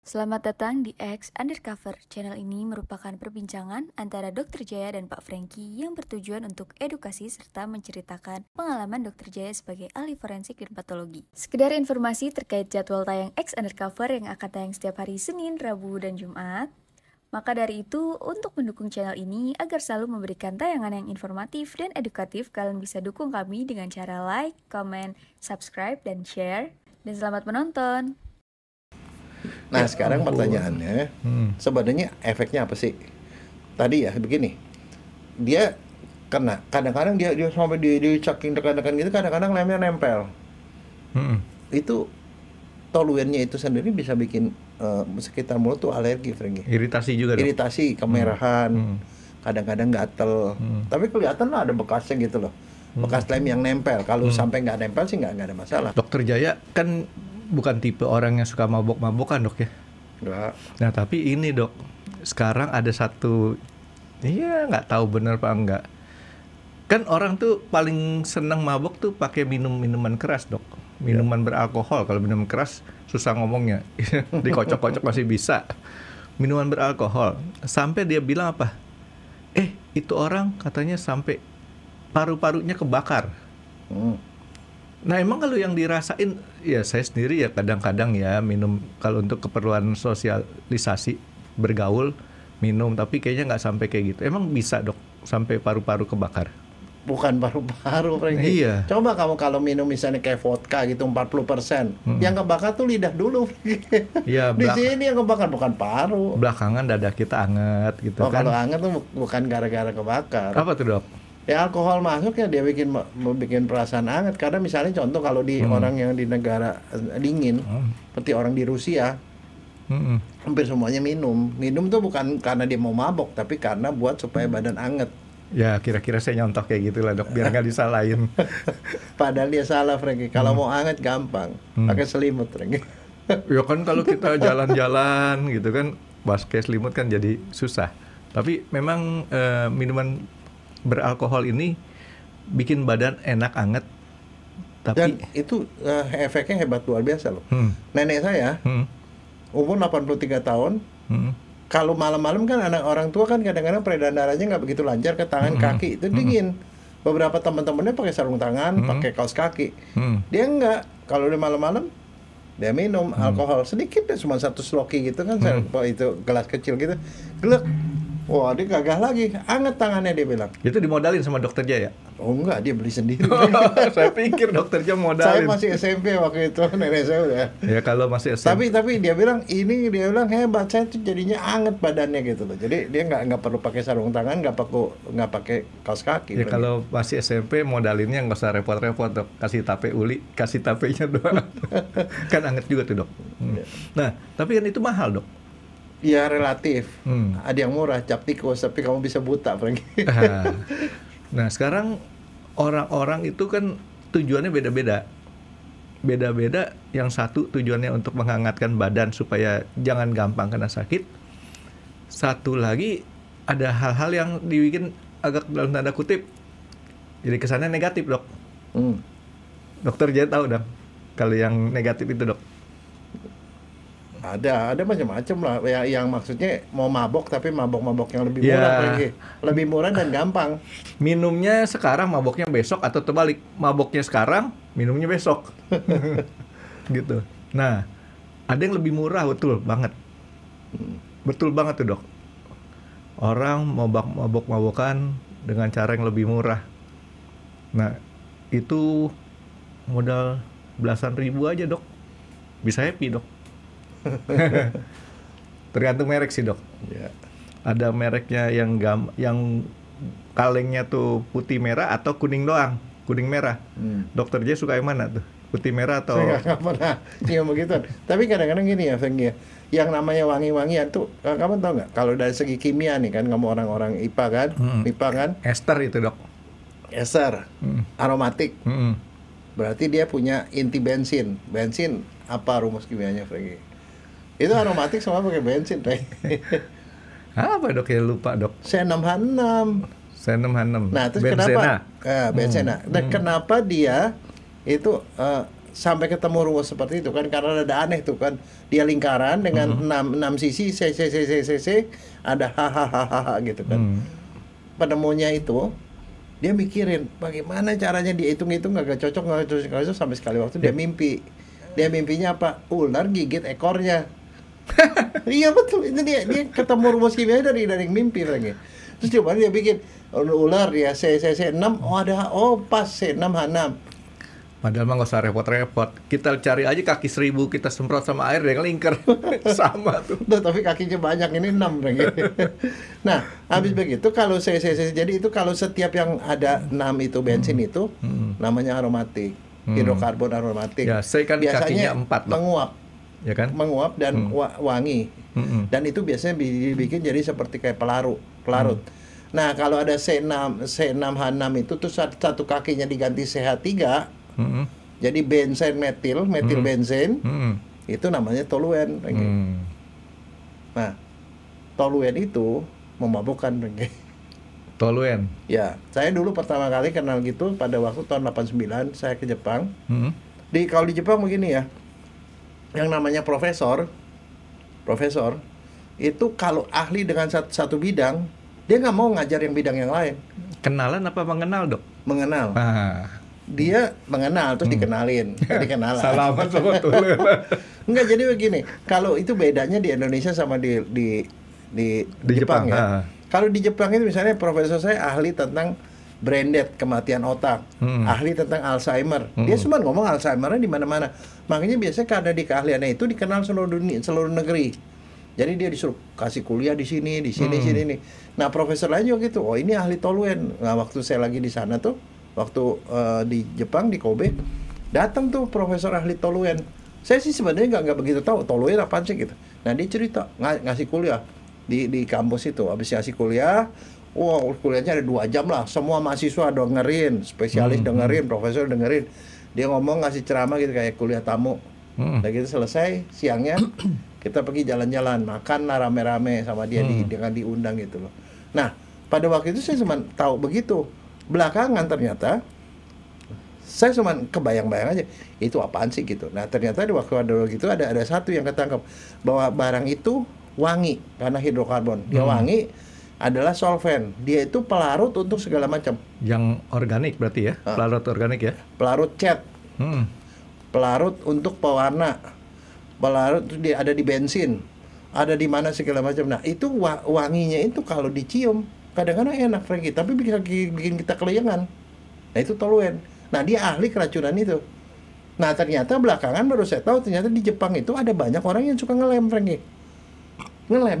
Selamat datang di X Undercover. Channel ini merupakan perbincangan antara Dr. Jaya dan Pak Franky yang bertujuan untuk edukasi serta menceritakan pengalaman Dr. Jaya sebagai ahli forensik dan patologi. Sekedar informasi terkait jadwal tayang X Undercover yang akan tayang setiap hari Senin, Rabu, dan Jumat. Maka dari itu, untuk mendukung channel ini agar selalu memberikan tayangan yang informatif dan edukatif, kalian bisa dukung kami dengan cara like, comment, subscribe, dan share. Dan selamat menonton! Nah sekarang pertanyaannya, sebenarnya efeknya apa sih? Tadi ya begini, dia kena, kadang-kadang dia sampai di saking dekat-dekat gitu, kadang-kadang lemnya nempel. Itu toluennya itu sendiri bisa bikin sekitar mulut tuh alergi, Franky. Iritasi juga dong? Iritasi, kemerahan, kadang-kadang gatel. Tapi kelihatan lah ada bekasnya gitu loh, bekas lem yang nempel. Kalau sampai nggak nempel sih nggak ada masalah. Dokter Jaya kan bukan tipe orang yang suka mabok-mabokan, dok ya? Nggak. Nah tapi ini dok, sekarang ada satu, iya nggak tahu benar apa enggak. Kan orang tuh paling senang mabok tuh pakai minuman keras, dok. Minuman beralkohol. Kalau minuman keras susah ngomongnya, dikocok-kocok masih bisa. Minuman beralkohol. Sampai dia bilang apa? Itu orang katanya sampai paru-parunya kebakar. Nah emang kalau yang dirasain, ya saya sendiri ya kadang-kadang ya minum kalau untuk keperluan sosialisasi, bergaul, minum, tapi kayaknya nggak sampai kayak gitu. Emang bisa dok sampai paru-paru kebakar? Bukan paru-paru, Franky. Iya. Coba kamu kalau minum misalnya kayak vodka gitu 40%, yang kebakar tuh lidah dulu. Iya, Di sini yang kebakar bukan paru. Belakangan dada kita anget gitu kan. Kalau anget tuh bukan gara-gara kebakar. Apa tuh dok? Ya alkohol masuk ya dia bikin perasaan anget. Karena misalnya contoh kalau di orang yang di negara dingin, seperti orang di Rusia, hampir semuanya minum. Minum tuh bukan karena dia mau mabok, tapi karena buat supaya badan anget. Ya kira-kira saya nyontoh kayak gitu lah dok, biar nggak disalahin. Padahal dia salah, Franky. Kalau mau anget gampang, pakai selimut, Franky. Ya kan kalau kita jalan-jalan gitu kan, pakai selimut kan jadi susah. Tapi memang minuman beralkohol ini bikin badan enak anget, tapi dan itu efeknya hebat luar biasa loh. Nenek saya umur 83 tahun, kalau malam-malam kan anak orang tua kan kadang-kadang peredaran darahnya nggak begitu lancar ke tangan kaki, itu dingin. Beberapa teman-temannya pakai sarung tangan, pakai kaos kaki, dia enggak. Kalau udah malam-malam dia minum alkohol sedikit deh, cuma 1 sloki gitu kan, itu gelas kecil gitu, glek. Wah, dia gagah lagi, anget tangannya, dia bilang. itu dimodalin sama dokter Jaya? Oh enggak, dia beli sendiri. Saya pikir dokter Jaya Saya modalin. masih SMP waktu itu, nenek saya udah. Ya kalau masih SMP. Tapi dia bilang hebat, saya tuh jadinya anget badannya gitu loh. Jadi dia nggak perlu pakai sarung tangan, nggak pakai kaos kaki. Ya kalau masih SMP modalinnya nggak usah repot-repot dok, kasih tape uli, kasih tapenya doang. Kan anget juga tuh dok. Nah tapi kan itu mahal dok. Ya relatif. Ada yang murah, cap tikus, tapi kamu bisa buta, Franky. Nah sekarang orang-orang itu kan tujuannya beda-beda. Beda-beda, yang satu tujuannya untuk menghangatkan badan supaya jangan gampang kena sakit. Satu lagi ada hal-hal yang dibikin agak dalam tanda kutip, jadi kesannya negatif dok. Dokter Jaya tahu dong kalau yang negatif itu dok? Ada macam-macam lah. Yang maksudnya mau mabok tapi mabok yang lebih murah, Franky. Lebih murah dan gampang. Minumnya sekarang, maboknya besok, atau terbalik, maboknya sekarang, minumnya besok. Gitu. Nah, ada yang lebih murah, betul banget. Betul banget tuh dok. Orang mabok-mabokan dengan cara yang lebih murah. Nah, itu modal belasan ribu aja dok. Bisa happy dok. Tergantung merek sih dok. Ya. Ada mereknya yang kalengnya tuh putih merah atau kuning doang, kuning merah. Dokter J suka yang mana tuh? Putih merah atau? Saya nggak pernah nyium begitu. Tapi kadang-kadang gini ya, Franky, yang namanya wangi-wangian tuh, kamu tahu nggak? Kalau dari segi kimia nih kan, kamu orang-orang IPA kan, MIPA kan? Ester itu dok. Ester, aromatik. Berarti dia punya inti bensin. Bensin apa rumus kimianya, Franky? Itu aromatik semua pakai bensin, Franky. Apa dok ya, lupa dok? C6H6. C6H6. Nah, terus Benzena. kenapa? Benzena. Dan kenapa dia itu sampai ketemu rumus seperti itu kan, karena ada aneh tuh kan, dia lingkaran dengan 6 sisi C, ada hahaha gitu kan. Penemunya itu dia mikirin bagaimana caranya dihitung-hitung, nggak cocok sampai sekali waktu dia mimpi. Dia mimpinya apa? Ular gigit ekornya. Iya betul, itu dia ketemu rumus kimia dari mimpi lagi. Terus coba dia bikin ular ya C6, pas C6H6. Padahal mah nggak usah repot-repot. Kita cari aja kaki 1000, kita semprot sama air yang lingkar. Sama tuh. Tapi kakinya banyak, ini 6 gitu. Nah, habis begitu kalau jadi itu kalau setiap yang ada 6 itu bensin itu namanya aromatik, hidrokarbon aromatik. Ya, saya kan biasanya kakinya 4 menguap. Ya kan? Menguap dan wangi. Dan itu biasanya dibikin jadi seperti kayak pelarut. Nah, kalau ada C6H6 itu tuh satu kakinya diganti CH3. Jadi benzen metil benzen itu namanya toluen. Nah, toluen itu memabukkan. Toluen. Ya, saya dulu pertama kali kenal gitu pada waktu tahun 89 saya ke Jepang. Kalau di Jepang begini ya, yang namanya profesor itu kalau ahli dengan satu bidang, dia nggak mau ngajar yang bidang yang lain. Kenalan apa mengenal, Dok? Mengenal. Dia mengenal terus dikenalin. Salaman sama toluen. Enggak, jadi begini, kalau itu bedanya di Indonesia sama di Jepang ya. Kalau di Jepang itu misalnya profesor saya ahli tentang brain death, kematian otak, ahli tentang Alzheimer. Dia cuma ngomong Alzheimer-nya di mana-mana. Makanya biasanya karena di keahliannya itu dikenal seluruh negeri. Jadi dia disuruh kasih kuliah di sini nih. Nah, profesor lain juga gitu. Oh, ini ahli toluen. Nah, waktu saya lagi di sana tuh, waktu di Jepang di Kobe, datang tuh profesor ahli toluen. Saya sih sebenarnya nggak begitu tahu toluen apaan sih gitu. Nah, dia cerita ngasih kuliah di kampus itu. Habis ngasih kuliah, kuliahnya ada 2 jam lah. Semua mahasiswa dengerin, spesialis dengerin, profesor dengerin. Dia ngomong, ngasih ceramah gitu kayak kuliah tamu. Udah gitu selesai, siangnya kita pergi jalan-jalan, makan lah rame-rame sama dia dengan diundang gitu loh. Nah, pada waktu itu saya cuma tahu begitu. Belakangan ternyata saya cuma kebayang-bayang aja itu apaan sih gitu. Nah, ternyata di waktu gitu ada satu yang ketangkep bahwa barang itu wangi karena hidrokarbon. Dia wangi adalah solvent. Dia itu pelarut untuk segala macam. Yang organik berarti ya? Pelarut organik ya? Pelarut cat. Pelarut untuk pewarna. Pelarut dia ada di bensin. Ada di mana segala macam. Nah, itu wanginya itu kalau dicium kadang-kadang enak Frankie, tapi bikin kita kelayangan. Nah, itu toluen. Nah, dia ahli keracunan itu. Nah, ternyata belakangan baru saya tahu ternyata di Jepang itu ada banyak orang yang suka ngelem, Frankie. Ngelem.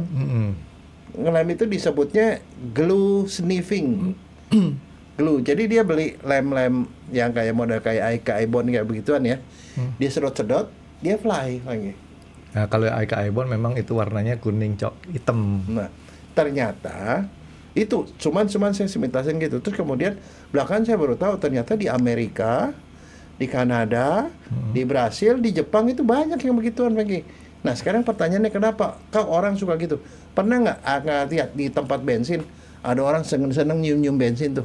Ngelem itu disebutnya glue sniffing. Glue. Jadi dia beli lem-lem yang kayak model kayak Aika Aibon kayak begituan ya. Dia sedot-sedot, dia fly lagi. Nah, kalau Aika Aibon memang itu warnanya kuning hitam. Nah, ternyata itu cuman saya simulasin gitu. Terus kemudian belakangan saya baru tahu ternyata di Amerika, di Kanada, di Brasil, di Jepang itu banyak yang begituan lagi. Nah, sekarang pertanyaannya kenapa kau orang suka gitu? Pernah nggak lihat di tempat bensin ada orang seneng nyium bensin tuh?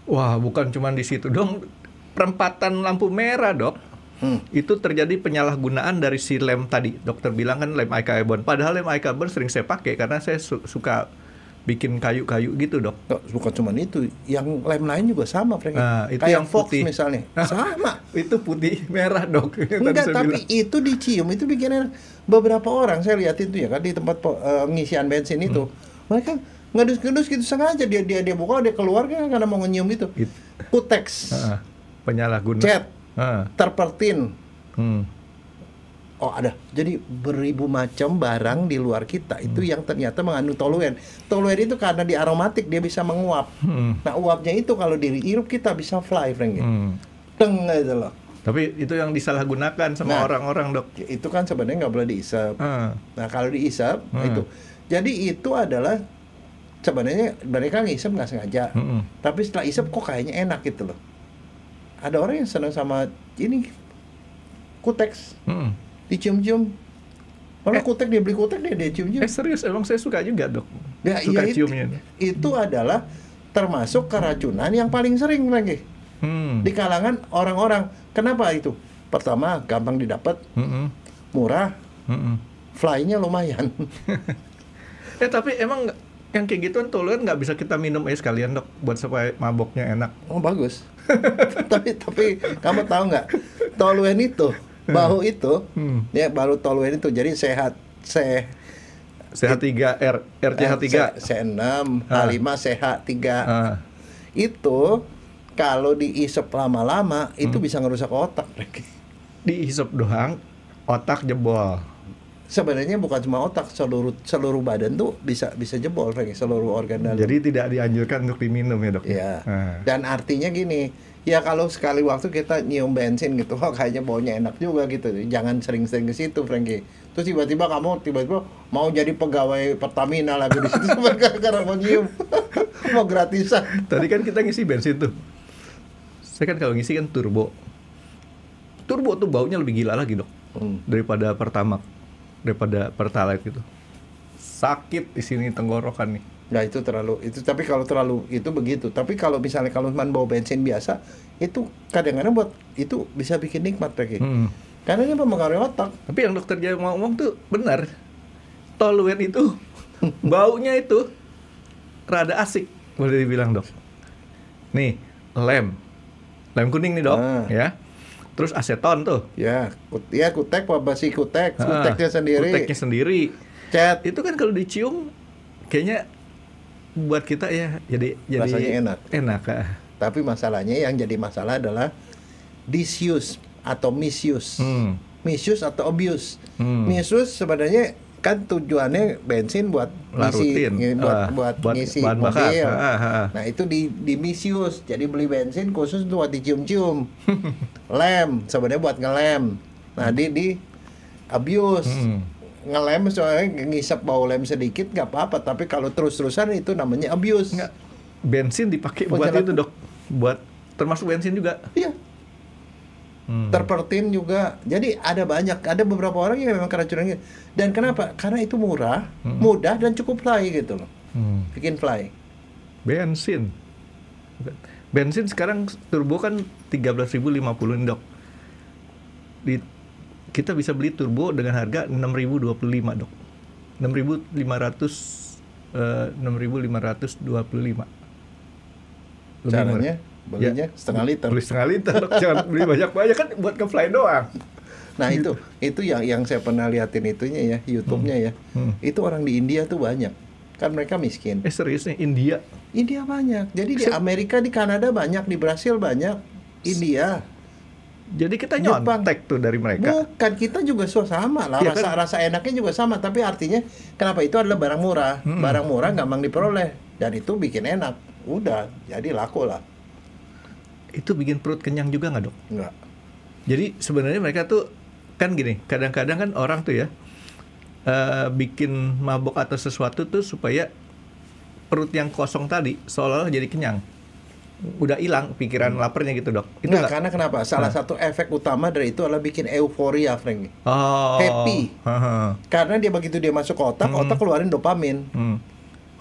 Wah, bukan cuma di situ dong. Perempatan lampu merah, Dok. Itu terjadi penyalahgunaan dari si lem tadi. Dokter bilang kan lem Aika Aibon. Padahal lem Aika Aibon sering saya pakai karena saya suka bikin kayu-kayu gitu, Dok. Bukan cuma itu, yang lem lain juga sama, Frank. Nah, itu kayak yang Fox putih misalnya. Sama. Itu putih merah, Dok. Enggak, tapi itu dicium itu bikin enak. Beberapa orang saya lihat itu ya kan di tempat pengisian bensin itu. Mereka ngedus-ngedus gitu sengaja dia buka, dia keluar kan karena mau nyium itu. Kutex. Penyalahguna. Cat. Terpentin. Oh, ada. Jadi beribu macam barang di luar kita itu yang ternyata mengandung toluen. Toluen itu karena di aromatik dia bisa menguap. Nah, uapnya itu kalau dihirup kita bisa fly, Frank. Teng gitu loh. Tapi itu yang disalahgunakan sama orang-orang, Dok. Itu kan sebenarnya nggak boleh diisap. Nah, kalau diisap itu. Jadi itu adalah sebenarnya mereka ngisap nggak sengaja. Tapi setelah isap kok kayaknya enak gitu loh. Ada orang yang senang sama ini kutex. Dicium-cium. Malah kutek, dia beli kutek dia cium-cium. Serius, emang saya suka juga, Dok. Ya, suka iya, ciumnya. Itu adalah termasuk keracunan yang paling sering lagi. Di kalangan orang-orang. Kenapa itu? pertama gampang didapat, murah, fly-nya lumayan. Tapi emang yang kayak gituan toluen nggak bisa kita minum aja sekalian dok, buat supaya maboknya enak. Oh bagus. tapi kamu tahu nggak, toluen itu, bahu itu, ya baru toluen itu, jadi sehat 3 RCH3, C6, H5, CH3. Itu kalau diisep lama-lama itu bisa ngerusak otak. Diisep doang, otak jebol. Sebenarnya bukan cuma otak, seluruh badan tuh bisa jebol, seluruh organ dalam. Jadi tidak dianjurkan untuk diminum ya dok. Iya. Dan artinya gini, ya kalau sekali waktu kita nyium bensin gitu, kayaknya baunya enak juga gitu. Jangan sering-sering ke situ, Frankie. Terus tiba-tiba kamu mau jadi pegawai Pertamina lagi di situ karena mau nyium, mau gratisan. Tadi kan kita ngisi bensin tuh. Saya kan kalau ngisi kan turbo. Turbo tuh baunya lebih gila lagi dok, daripada Pertamax. Daripada Pertalite gitu. Sakit di sini tenggorokan nih. Nah itu tapi kalau terlalu itu begitu. Tapi kalau misalnya kalau cuma bau bensin biasa, itu kadang-kadang buat itu bisa bikin nikmat lagi. Karena ini mempengaruhi otak. Tapi yang dokter Jaya ngomong tuh benar. Toluen itu baunya itu rada asik, boleh dibilang dok. Nih, lem kuning nih dok, ya. Terus aseton tuh. Ya, kutek, basi kuteknya sendiri. Cat. Itu kan kalau dicium kayaknya buat kita ya jadi rasanya enak. Tapi masalahnya yang jadi masalah adalah disuse atau misuse. Misuse atau abuse. Misuse sebenarnya kan tujuannya bensin buat ngisi bahan mobil. bakar. Nah itu di misuse, jadi beli bensin khusus buat dicium-cium. Lem sebenarnya buat ngelem. Nah di abuse, ngelem soalnya ngisap bau lem sedikit nggak apa-apa, tapi kalau terus-terusan itu namanya abuse. Bensin dipakai buat itu dok, buat termasuk bensin juga. Iya. Terpentin juga. Jadi ada beberapa orang yang memang keracunan gitu. Dan kenapa? Karena itu murah, mudah dan cukup fly gitu loh. Bikin fly. Bensin sekarang turbo kan 13.050 nih dok. Kita bisa beli turbo dengan harga 6.025 dok. 6.525. Caranya belinya setengah liter. Beli setengah liter dok, jangan beli banyak-banyak kan buat ke-fly doang. Nah itu yang saya pernah liatin itunya ya, YouTube-nya ya. Itu orang di India tuh banyak. Kan mereka miskin. Serius nih, India? India banyak. Jadi di Amerika, di Kanada banyak, di Brasil banyak, India. Jadi kita nyontek tuh dari mereka. Bukan, kita juga sama lah, ya, rasa enaknya juga sama. Tapi artinya kenapa itu adalah barang murah. Barang murah gampang diperoleh. Dan itu bikin enak. Udah, jadi laku lah. Itu bikin perut kenyang juga nggak dok? Nggak. Jadi sebenarnya mereka tuh kan gini, kadang-kadang kan orang tuh ya bikin mabok atau sesuatu tuh supaya perut yang kosong tadi seolah-olah jadi kenyang. Udah hilang pikiran laparnya gitu dok. Itu nggak, karena kenapa? Salah satu efek utama dari itu adalah bikin euforia, Frank. Happy. Karena dia begitu dia masuk ke otak, otak keluarin dopamin.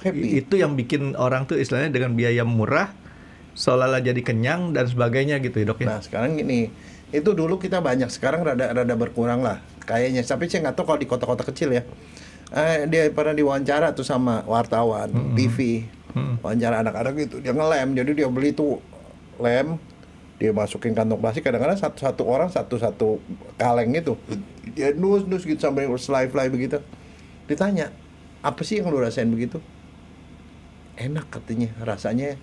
Happy. Itu yang bikin orang tuh istilahnya dengan biaya murah seolah-olah jadi kenyang dan sebagainya gitu ya dok ya. Nah sekarang gini, itu dulu kita banyak, sekarang rada berkurang lah kayaknya. Tapi saya nggak tahu kalau di kota-kota kecil ya. Dia pernah diwawancara tuh sama wartawan TV, wawancara anak-anak gitu, dia ngelem, jadi dia beli tuh lem, dia masukin kantong plastik, kadang-kadang satu orang satu kaleng gitu, dia nus gitu sampai fly begitu. Ditanya, apa sih yang lu rasain begitu? Enak katanya, rasanya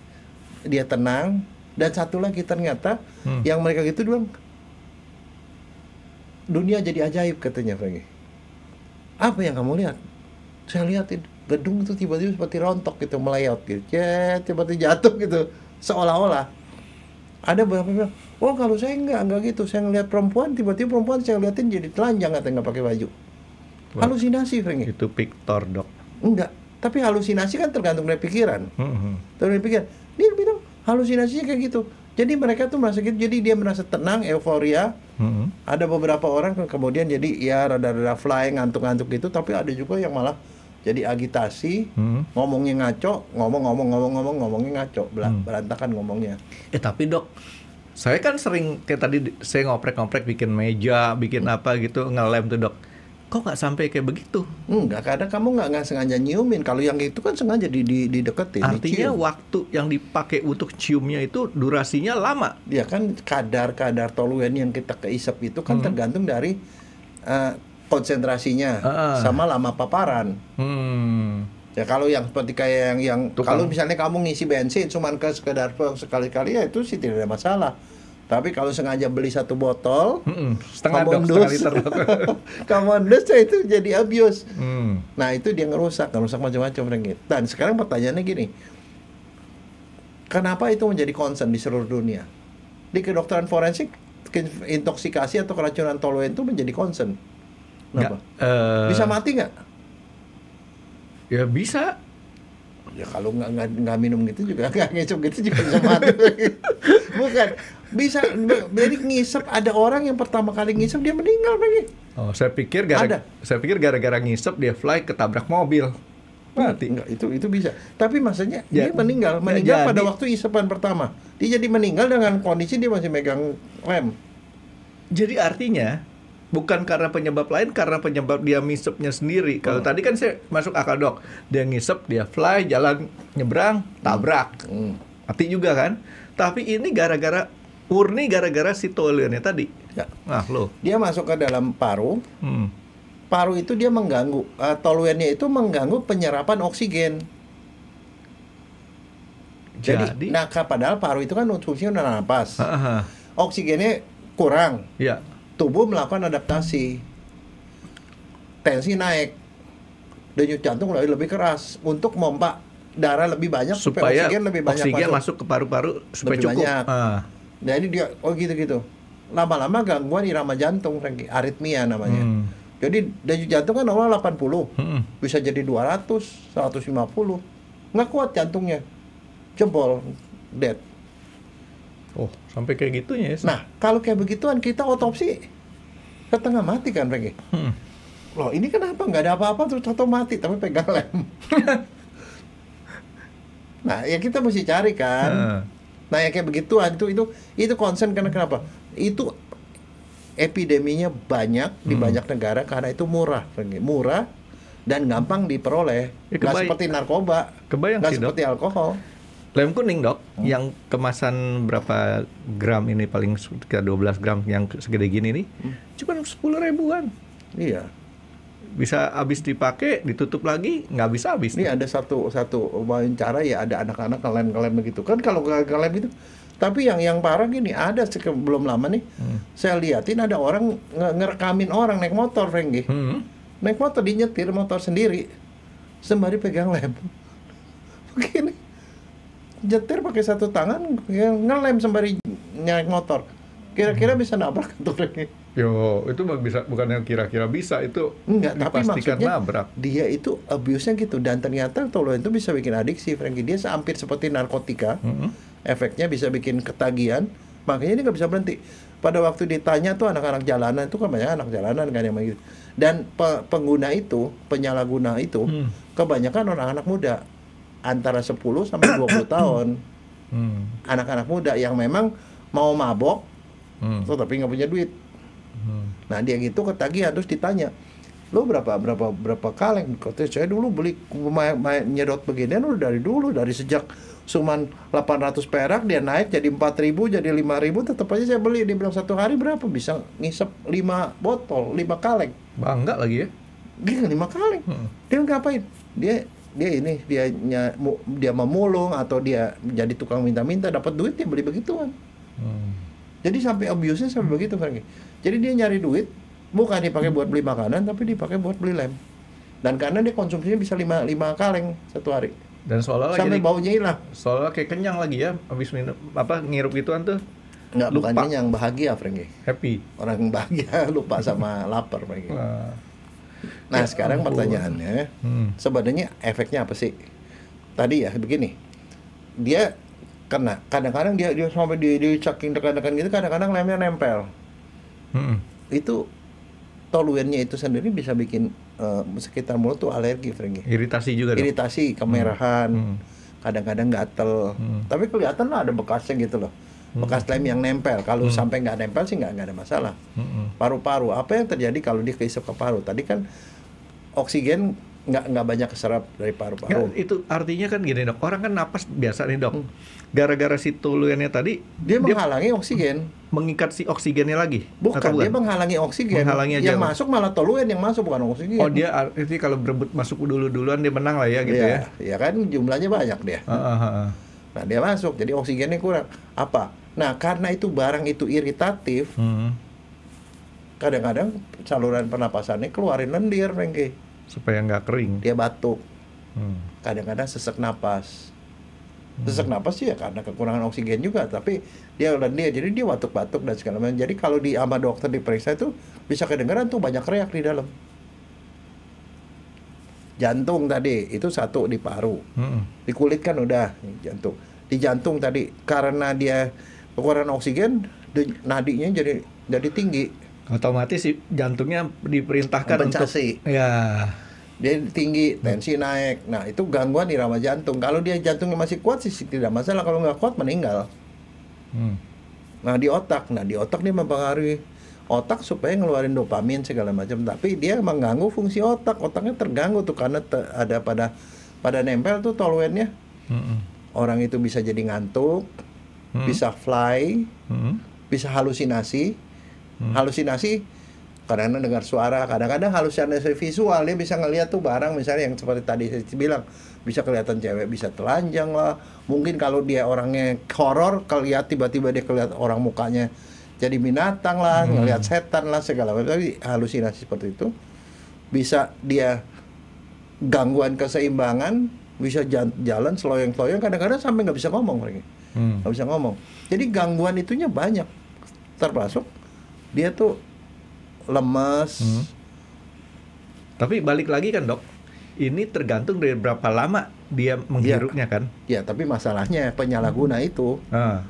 dia tenang. Dan satu lagi ternyata yang mereka gitu bilang, dunia jadi ajaib katanya, Franky. Apa yang kamu lihat? Saya lihatin gedung itu tiba-tiba seperti rontok gitu, melayot gitu, tiba-tiba jatuh gitu, seolah-olah. Ada beberapa yang bilang, oh kalau saya enggak gitu, saya ngelihat perempuan, tiba-tiba perempuan saya liatin jadi telanjang katanya, nggak pakai baju. Halusinasi, Franky. Itu Victor dok. Enggak, tapi halusinasi kan tergantung dari pikiran. Tergantung dari pikiran. Dia bilang halusinasinya kayak gitu. Jadi mereka tuh merasa gitu, jadi dia merasa tenang, euforia. Ada beberapa orang kemudian jadi ya rada-rada fly, ngantuk-ngantuk gitu, tapi ada juga yang malah jadi agitasi, ngomongnya ngaco, ngomongnya ngaco, berantakan ngomongnya. Tapi dok, Saya kan sering kayak tadi saya ngoprek-ngoprek bikin meja, bikin apa gitu, ngelem tuh dok. Kok nggak sampai kayak begitu? Enggak, kadang kamu nggak sengaja nyiumin. Kalau yang itu kan sengaja dideketin. Artinya dicium. waktu yang dipakai untuk ciumnya itu durasinya lama. Ya kan kadar toluen yang kita keisap itu kan tergantung dari konsentrasinya sama lama paparan. Ya kalau yang seperti kayak yang kalau misalnya kamu ngisi bensin cuman ke sekedar sekali-kali ya itu sih tidak ada masalah. Tapi kalau sengaja beli 1 botol, setengah liter. Common dose itu jadi abuse. Nah itu dia ngerusak macam-macam. Dan sekarang pertanyaannya gini, kenapa itu menjadi concern di seluruh dunia? Di kedokteran forensik, intoksikasi atau keracunan toluen itu menjadi concern. Kenapa? Bisa mati nggak? Ya bisa. Ya kalau nggak minum gitu juga, nggak ngisep gitu juga bisa mati. Bukan, bisa. Jadi ngisep, ada orang yang pertama kali ngisep dia meninggal lagi. Oh, saya pikir gara-gara ngisep dia fly ketabrak mobil. Mati. Enggak, itu bisa. Tapi maksudnya dia meninggal pada waktu isapan pertama. Dia jadi meninggal dengan kondisi dia masih megang rem. Jadi artinya bukan karena penyebab lain, karena penyebab dia ngisepnya sendiri. Kalau tadi kan saya masuk akal dok, dia ngisep, dia fly, jalan nyebrang, tabrak, mati juga kan. Tapi ini murni gara-gara si toluennya tadi. Ya. Nah loh, dia masuk ke dalam paru. Paru itu dia mengganggu, toluennya itu mengganggu penyerapan oksigen. Jadi padahal paru itu kan fungsinya napas. Oksigennya kurang. Ya. Tubuh melakukan adaptasi, tensi naik, denyut jantung lebih keras untuk memompa darah lebih banyak supaya oksigen lebih banyak masuk ke paru-paru supaya lebih cukup. Banyak. Jadi dia gitu. Lama-lama gangguan irama jantung, aritmia namanya. Jadi denyut jantung kan awal 80, bisa jadi 200, 150, nggak kuat jantungnya, jebol, dead. Oh, sampai kayak gitunya ya? Nah, kalau kayak begituan kita otopsi setengah mati kan, Regi? Loh, ini kenapa nggak ada apa-apa terus atau mati tapi pegang lem? Nah, ya kita mesti cari kan. Nah, ya kayak begituan itu concern karena kenapa? Itu epideminya banyak di banyak negara karena itu murah, Regi. Murah dan gampang diperoleh. Nggak seperti narkoba, nggak seperti alkohol. Lem kuning dok, yang kemasan berapa gram ini paling sekitar 12 gram yang segede gini nih, cuma 10 ribuan. Iya. Bisa habis dipakai, ditutup lagi, nggak bisa habis. Ini ada satu wawancara ya, ada anak-anak ngelem begitu kan kalau ngelem itu. Tapi yang parah gini, ada belum lama nih, saya liatin ada orang ngerekamin orang naik motor, Renggi. Naik motor, dinyetir motor sendiri, sembari pegang lem. Begini. Nyetir pakai satu tangan, ngelem sembari naik motor. Kira-kira bisa nabrak tuh. Yo, itu bisa, bukannya kira-kira bisa, itu enggak, tapi maksudnya nabrak. Dia itu abuse-nya gitu, dan ternyata toluen itu bisa bikin adiksi, Frankie. Dia hampir seperti narkotika. Efeknya bisa bikin ketagihan, makanya dia nggak bisa berhenti. Pada waktu ditanya tuh anak-anak jalanan, itu kan banyak anak jalanan kan yang begitu. Dan pengguna itu, penyalahguna itu, kebanyakan orang-anak muda. Antara 10 sampai 20 tahun. Anak-anak muda yang memang mau mabok, tapi nggak punya duit. Nah dia gitu ketagihan, terus ditanya, lo berapa kaleng? Katanya saya dulu beli nyedot beginian udah dari dulu, dari sejak cuman 800 perak dia naik jadi 4.000 jadi 5.000, tetap aja saya beli. Dia bilang satu hari berapa bisa ngisep 5 botol, 5 kaleng. Bangga lagi ya? Gila, 5 kaleng. Dia ngapain? Dia memulung atau dia jadi tukang minta-minta, dapat duit dia beli begituan. Jadi sampai abuse-nya sampai begitu, Frankie. Jadi dia nyari duit bukan dipakai buat beli makanan, tapi dipakai buat beli lem. Dan karena dia konsumsinya bisa 5 kaleng satu hari. Dan seolah-olah sampai baunya hilang. Seolah kayak kenyang lagi ya habis minum ngirup gituan tuh. Enggak, bukan kenyang, bahagia, Frankie. Happy. Orang bahagia lupa sama lapar, Frankie. Nah, sekarang pertanyaannya, sebenarnya efeknya apa sih? Tadi ya begini, dia kena, kadang-kadang dia sampai di saking dekat-dekat gitu, kadang-kadang lemnya nempel. Itu toluennya itu sendiri bisa bikin sekitar mulut tuh alergi, Frankie. Iritasi juga. Iritasi, kemerahan, kadang-kadang gatel. Tapi kelihatan lah ada bekasnya gitu loh. bekas lem yang nempel. Kalau sampai nggak nempel sih nggak ada masalah. Paru-paru, apa yang terjadi kalau dia kehisap ke paru? Tadi kan oksigen nggak banyak keserap dari paru-paru. Itu artinya kan gini dok, orang kan napas biasa nih dok. Gara-gara si toluennya tadi dia menghalangi oksigen, mengikat si oksigennya lagi. Bukan, dia menghalangi oksigen. Yang masuk malah toluen yang masuk, bukan oksigen. Oh, dia artinya kalau berebut masuk duluan dia menang lah ya gitu ya. Ya kan jumlahnya banyak dia. Nah, dia masuk, jadi oksigennya kurang. Apa? Nah, karena itu barang itu iritatif, kadang-kadang saluran pernapasannya keluarin lendir, Rengki. Supaya nggak kering. Dia batuk. Kadang-kadang sesak napas. Sesak napas sih ya karena kekurangan oksigen juga, tapi dia lendir, jadi dia batuk-batuk dan segala macam. Jadi kalau sama dokter diperiksa itu bisa kedengeran tuh banyak reak di dalam. Jantung tadi itu satu di paru, di kulit kan udah jantung. Di jantung tadi karena dia kekurangan oksigen, nadinya jadi tinggi. Otomatis si jantungnya diperintahkan kompensasi. Untuk ya. Dia tinggi, tensi naik. Nah, itu gangguan irama jantung. Kalau dia jantungnya masih kuat sih tidak masalah. Kalau nggak kuat meninggal. Nah, di otak dia mempengaruhi otak supaya ngeluarin dopamin segala macam. Tapi dia mengganggu fungsi otak. Otaknya terganggu tuh karena ada pada nempel tuh toluennya. Orang itu bisa jadi ngantuk, bisa fly, bisa halusinasi. Halusinasi kadang-kadang dengar suara, kadang-kadang halusinasi visual, dia bisa ngelihat tuh barang misalnya yang seperti tadi saya bilang, bisa kelihatan cewek bisa telanjang lah, mungkin kalau dia orangnya horor, kelihatan tiba-tiba dia kelihatan orang mukanya jadi binatang lah, ngelihat setan lah segala macam. Halusinasi seperti itu bisa dia gangguan keseimbangan, bisa jalan seloyong-seloyong, kadang-kadang sampai nggak bisa ngomong lagi, nggak bisa ngomong. Jadi gangguan itunya banyak, termasuk dia tuh lemes. Tapi balik lagi kan dok, ini tergantung dari berapa lama dia menghirupnya kan. Ya, tapi masalahnya penyalahguna itu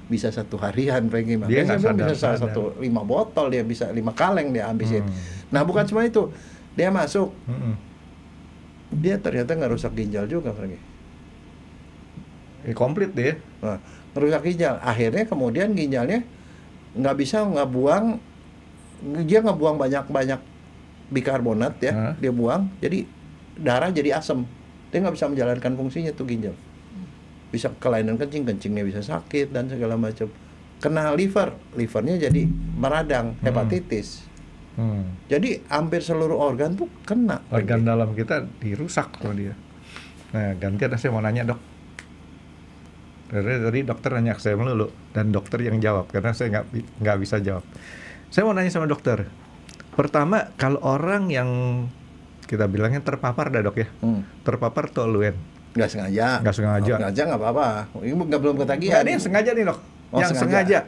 bisa 1 harian pengen. Dia bisa 5 botol, dia bisa 5 kaleng dia habisin. Nah, bukan cuma itu, dia masuk, dia ternyata nggak rusak ginjal juga, Franky. Komplit deh. Nah, ngerusak ginjal, akhirnya kemudian ginjalnya nggak buang. Dia ngebuang banyak bikarbonat ya, dia buang, jadi darah jadi asam, dia nggak bisa menjalankan fungsinya tuh ginjal, bisa kelainan kencingnya bisa sakit dan segala macam. Kena livernya jadi meradang, hepatitis. Jadi hampir seluruh organ tuh kena. Organ dalam kita dirusak sama dia. Nah, gantian saya mau nanya dok. Tadi dokter nanya saya melulu dan dokter yang jawab karena saya nggak bisa jawab. Saya mau nanya sama dokter. Pertama, kalau orang yang kita bilangnya terpapar dah dok ya, terpapar toluen. Nggak sengaja. Nggak apa-apa. Ini belum ketagihan. Nggak, ini yang sengaja nih dok. Yang sengaja.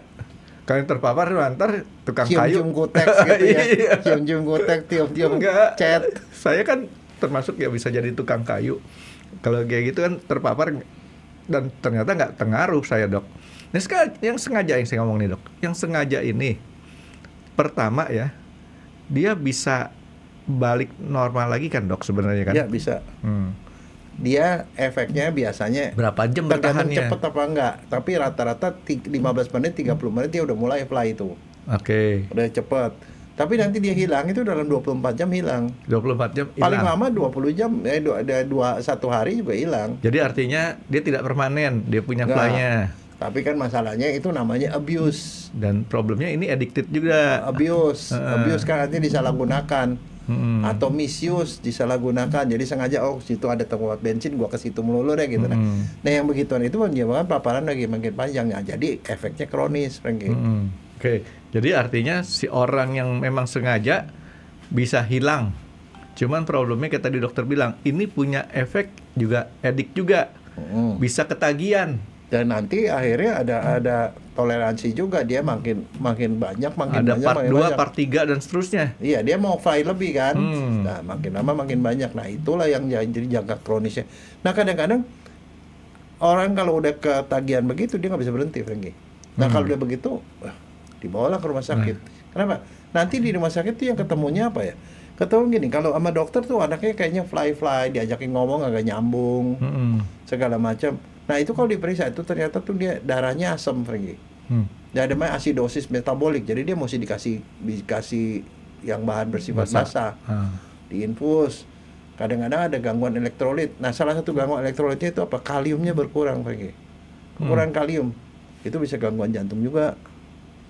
Kalau yang terpapar ntar tukang kayu. Cium kutek gitu ya. Cium kutek, tiup-tiup cat. Saya kan termasuk ya bisa jadi tukang kayu. Kalau kayak gitu kan terpapar dan ternyata nggak pengaruh saya dok. Nah sekarang yang sengaja yang saya ngomong nih dok. Yang sengaja ini pertama ya, dia bisa balik normal lagi kan dok sebenarnya kan? Ya bisa. Dia efeknya biasanya berapa jam bertahannya? Cepet apa enggak? Tapi rata-rata 15 menit, 30 menit dia udah mulai fly itu. Oke. Udah cepet. Tapi nanti dia hilang itu dalam 24 jam hilang. 24 jam hilang. Paling lama 20 jam, 1 hari juga hilang. Jadi artinya dia tidak permanen, dia punya fly-nya. Tapi kan masalahnya itu namanya abuse. Dan problemnya ini addicted juga. Abuse kan artinya disalahgunakan. Atau misuse, disalahgunakan. Jadi sengaja, situ ada tempat bensin, gua ke situ melulu deh gitu. Nah yang begituan itu menyebabkan paparan lagi makin panjang. Nah, jadi efeknya kronis, Franky. Oke. Jadi artinya si orang yang memang sengaja bisa hilang. Cuman problemnya kayak tadi dokter bilang, ini punya efek juga addict juga. Bisa ketagihan. Dan nanti akhirnya ada toleransi juga, dia makin banyak, ada part 2, part 3 dan seterusnya. Iya, dia mau fly lebih kan. Nah, makin lama makin banyak. Nah, itulah yang jadi jangka kronisnya. Nah, kadang-kadang orang kalau udah ketagihan begitu dia nggak bisa berhenti, Franky. Nah, kalau udah begitu, dibawalah ke rumah sakit. Kenapa? Nanti di rumah sakit tuh yang ketemunya apa ya? Ketemu gini, kalau sama dokter tuh anaknya kayaknya fly, diajakin ngomong agak nyambung, segala macam. Nah itu kalau diperiksa itu ternyata tuh dia darahnya asam, Franky. Ya, ada namanya asidosis metabolik. Jadi dia mesti dikasih yang bahan bersifat basah. Diinfus. Kadang-kadang ada gangguan elektrolit. Nah, salah satu gangguan elektrolitnya itu apa? Kaliumnya berkurang, kekurangan kalium. Itu bisa gangguan jantung juga.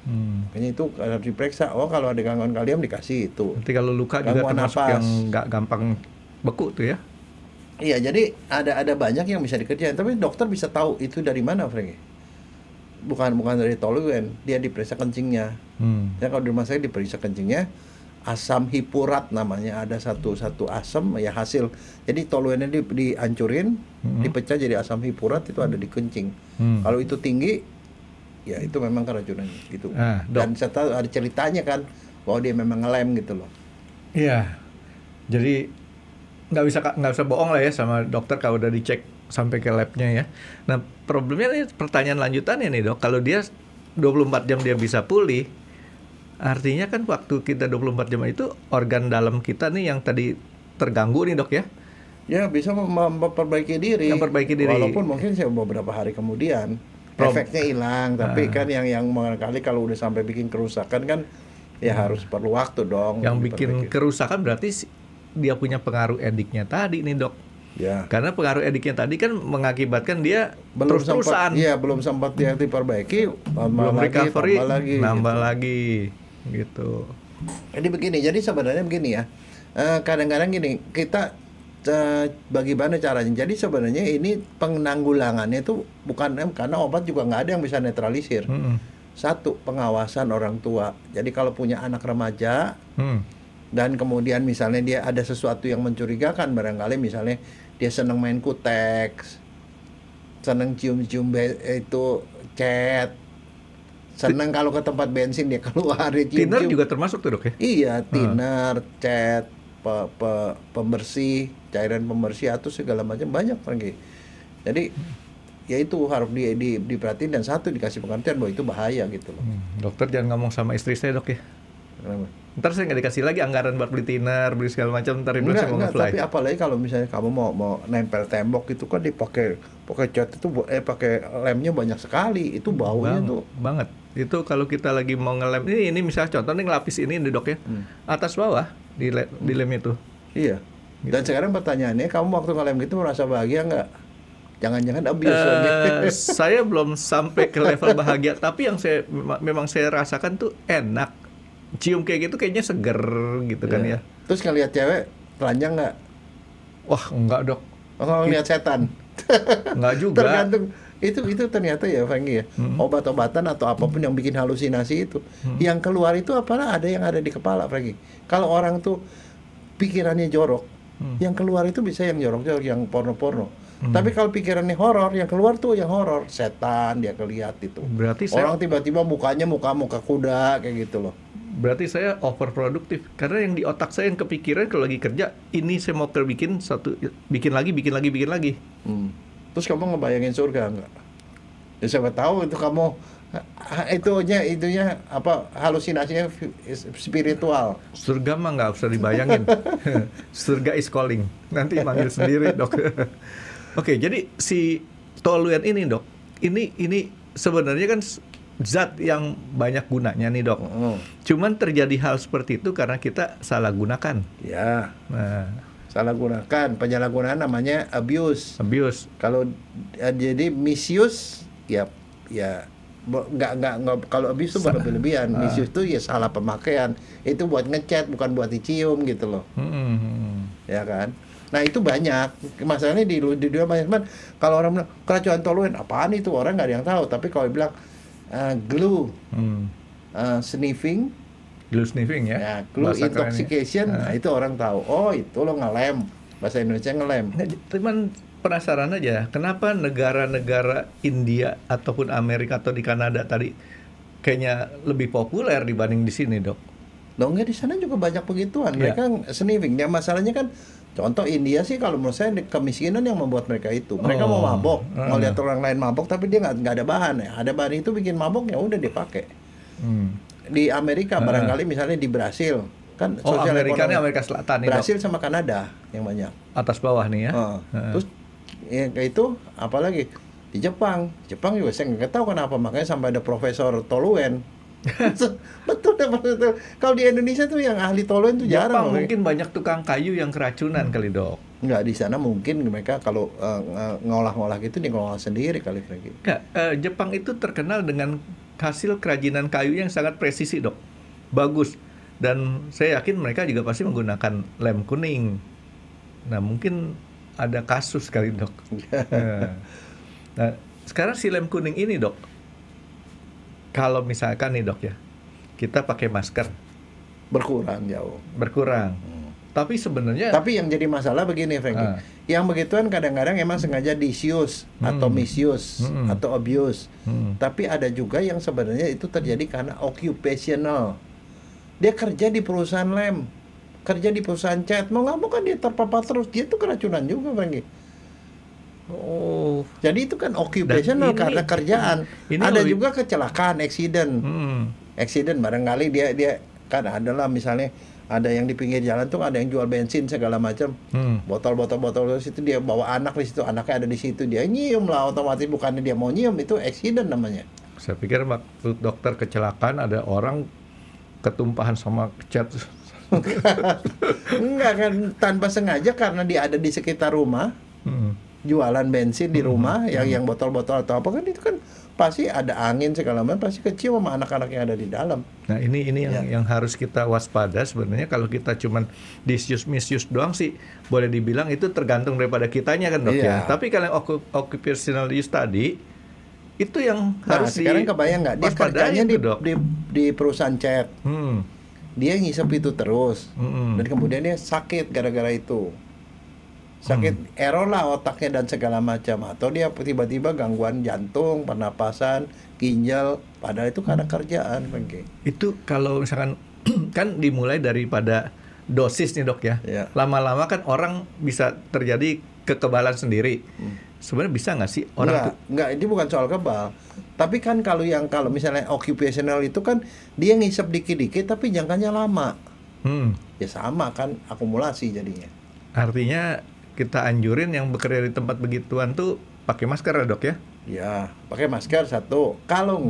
Makanya itu harus diperiksa. Oh, kalau ada gangguan kalium dikasih itu. Nanti kalau luka gangguan juga termasuk napas. yang nggak gampang beku tuh ya? Iya, jadi ada banyak yang bisa dikerjain. Tapi dokter bisa tahu itu dari mana, Franky. Bukan dari toluen, dia diperiksa kencingnya. Ya, kalau di rumah saya diperiksa kencingnya, asam hipurat namanya, ada satu asam ya hasil. Jadi toluennya dihancurin, dipecah jadi asam hipurat, itu ada di kencing. Kalau itu tinggi, ya itu memang keracunan gitu. Dan serta ada ceritanya kan bahwa dia memang ngelem gitu loh. Iya. Jadi nggak bisa bohong lah ya sama dokter kalau udah dicek sampai ke labnya ya. Nah, problemnya nih, pertanyaan lanjutannya nih dok, kalau dia 24 jam dia bisa pulih, artinya kan waktu kita 24 jam itu organ dalam kita nih yang tadi terganggu nih dok ya? Ya, bisa memperbaiki diri. Walaupun mungkin beberapa hari kemudian efeknya hilang, tapi kan yang barangkali kalau udah sampai bikin kerusakan kan ya harus perlu waktu dong. Yang bikin kerusakan berarti dia punya pengaruh ediknya tadi nih dok. Ya. Karena pengaruh ediknya tadi kan mengakibatkan dia terus-terusan. Iya, belum sempat dia diperbaiki, belum recovery, nambah lagi gitu. Jadi sebenarnya begini ya. Kadang-kadang gini, kita bagaimana caranya? Jadi sebenarnya ini penanggulangannya itu bukan karena obat juga nggak ada yang bisa netralisir. Satu, pengawasan orang tua. Jadi kalau punya anak remaja dan kemudian misalnya dia ada sesuatu yang mencurigakan, barangkali misalnya dia senang main kuteks, senang cium-cium itu cat, senang kalau ke tempat bensin dia keluar dia cium-cium. Thinner juga termasuk tuh dok ya? Iya, thinner, cat, pembersih, cairan pembersih atau segala macam banyak lagi. Jadi ya itu harus diperhatiin, dan satu dikasih pengertian bahwa itu bahaya gitu loh. Dokter jangan ngomong sama istri saya dok ya. Kenapa? Ntar saya nggak dikasih lagi anggaran buat beli thinner, beli segala macam, ntar saya mau nge-fly. Tapi apalagi kalau misalnya kamu mau nempel tembok itu kan dipakai cat itu pakai lemnya banyak sekali, itu baunya tuh banget. Itu kalau kita lagi mau ngelem ini misalnya contoh nih ngelapis ini dok ya, atas bawah di lem itu. Iya. Gitu. Dan sekarang pertanyaannya, kamu waktu ngelem gitu merasa bahagia nggak? Jangan-jangan abuse. Saya belum sampai ke level bahagia, tapi yang memang saya rasakan tuh enak. Cium kayak gitu kayaknya seger gitu kan ya. Terus ngeliat cewek telanjang nggak? Wah enggak dok. Oh, ngeliat setan? Enggak juga. Tergantung. Itu ternyata ya Franky ya, obat-obatan atau apapun yang bikin halusinasi itu, yang keluar itu apalah ada yang ada di kepala Franky. Kalau orang tuh pikirannya jorok, yang keluar itu bisa yang jorok-jorok, yang porno-porno. Tapi kalau pikirannya horor, yang keluar tuh yang horor, setan dia kelihat itu. Berarti orang tiba-tiba mukanya muka kuda kayak gitu loh. Berarti saya overproduktif, karena yang di otak saya yang kepikiran kalau lagi kerja, ini saya mau bikin bikin lagi. Terus kamu ngebayangin surga enggak? Ya siapa tahu itu kamu itunya apa, halusinasinya spiritual. Surga mah nggak usah dibayangin. Surga is calling. Nanti manggil sendiri dok. Oke, jadi si toluen ini dok, ini sebenarnya kan zat yang banyak gunanya nih dok. Cuman terjadi hal seperti itu karena kita salah gunakan. Ya. Nah, salah gunakan, penyalahgunaan namanya abuse. Kalau jadi misuse ya nggak kalau abuse itu berlebihan. Misuse itu ya salah pemakaian. Itu buat ngechat bukan buat dicium gitu loh. Ya kan? Nah itu banyak masalahnya di dunia banyak teman. Kalau orang bilang keracunan toluen apaan itu, orang nggak ada yang tahu. Tapi kalau bilang glue sniffing ya, glue intoxication, nah itu orang tahu. Oh itu lo ngelem, bahasa Indonesia ngelem. Nah, teman penasaran aja, kenapa negara-negara India ataupun Amerika atau di Kanada tadi kayaknya lebih populer dibanding di sini dok? Loh enggak, di sana juga banyak begituan. Mereka sniffing. Ya masalahnya kan, contoh India sih kalau menurut saya kemiskinan yang membuat mereka itu. Mereka mau mabok, mau lihat orang lain mabok, tapi dia nggak ada bahan ya. Ada bahan itu bikin mabok, ya udah dipakai. Di Amerika barangkali misalnya di Brasil kan sosial ekonomi. Amerika Selatan nih, Brasil sama Kanada yang banyak. Atas bawah nih ya. Terus ya kayak itu apalagi Di Jepang juga saya nggak tahu kenapa, makanya sampai ada Profesor Toluen. Betul. Kalau di Indonesia tuh yang ahli toluen tuh jarang. Jepang mungkin banyak tukang kayu yang keracunan kali, Dok. Nggak, di sana mungkin mereka kalau ngolah-ngolah gitu ngolah sendiri kali, Franky. Nggak, Jepang itu terkenal dengan hasil kerajinan kayu yang sangat presisi, Dok. Bagus. Dan saya yakin mereka juga pasti menggunakan lem kuning. Nah, mungkin ada kasus kali, Dok. Nah, sekarang si lem kuning ini, Dok, kalau misalkan nih, Dok, ya, kita pakai masker Berkurang jauh. Tapi sebenarnya yang jadi masalah begini, Franky. Yang begituan kadang-kadang emang sengaja disuse atau misuse atau abuse. Tapi ada juga yang sebenarnya itu terjadi karena occupational. Dia kerja di perusahaan lem, kerja di perusahaan cat, mau nggak mau kan dia terpapar terus, dia tuh keracunan juga, Franky. Oh, jadi itu kan occupational karena kerjaan. Ada juga kecelakaan, accident barangkali dia kan adalah misalnya ada yang di pinggir jalan tuh ada yang jual bensin segala macam, botol situ dia bawa anak di situ, anaknya ada di situ, dia nyium lah otomatis, bukannya dia mau nyium, itu accident namanya. Saya pikir maksud dokter kecelakaan ada orang ketumpahan sama cat. Enggak kan, tanpa sengaja karena dia ada di sekitar rumah. Jualan bensin di rumah yang botol-botol atau apa kan, itu kan pasti ada angin segala macam, pasti kecil sama anak-anak yang ada di dalam. Nah, ini yang harus kita waspada sebenarnya. Kalau kita cuman misuse doang sih boleh dibilang itu tergantung daripada kitanya kan, Dok, ya. Tapi kalau occupational use tadi itu yang harus sekarang kebayang nggak dia kerjanya di perusahaan cat. Dia ngisep itu terus dan kemudian dia sakit gara-gara itu. Sakit error lah otaknya dan segala macam, atau dia tiba-tiba gangguan jantung, pernapasan, ginjal, padahal itu karena kerjaan, Franky. Itu kalau misalkan kan dimulai daripada dosis nih, Dok, ya. Lama-lama kan orang bisa terjadi kekebalan sendiri. Sebenarnya bisa nggak sih orang nggak, ini bukan soal kebal. Tapi kan kalau misalnya occupational itu kan dia ngisep dikit-dikit tapi jangkanya lama. Ya sama kan, akumulasi jadinya. Artinya kita anjurin yang bekerja di tempat begituan tuh pakai masker ya, Dok, ya? Ya, pakai masker satu. Kalau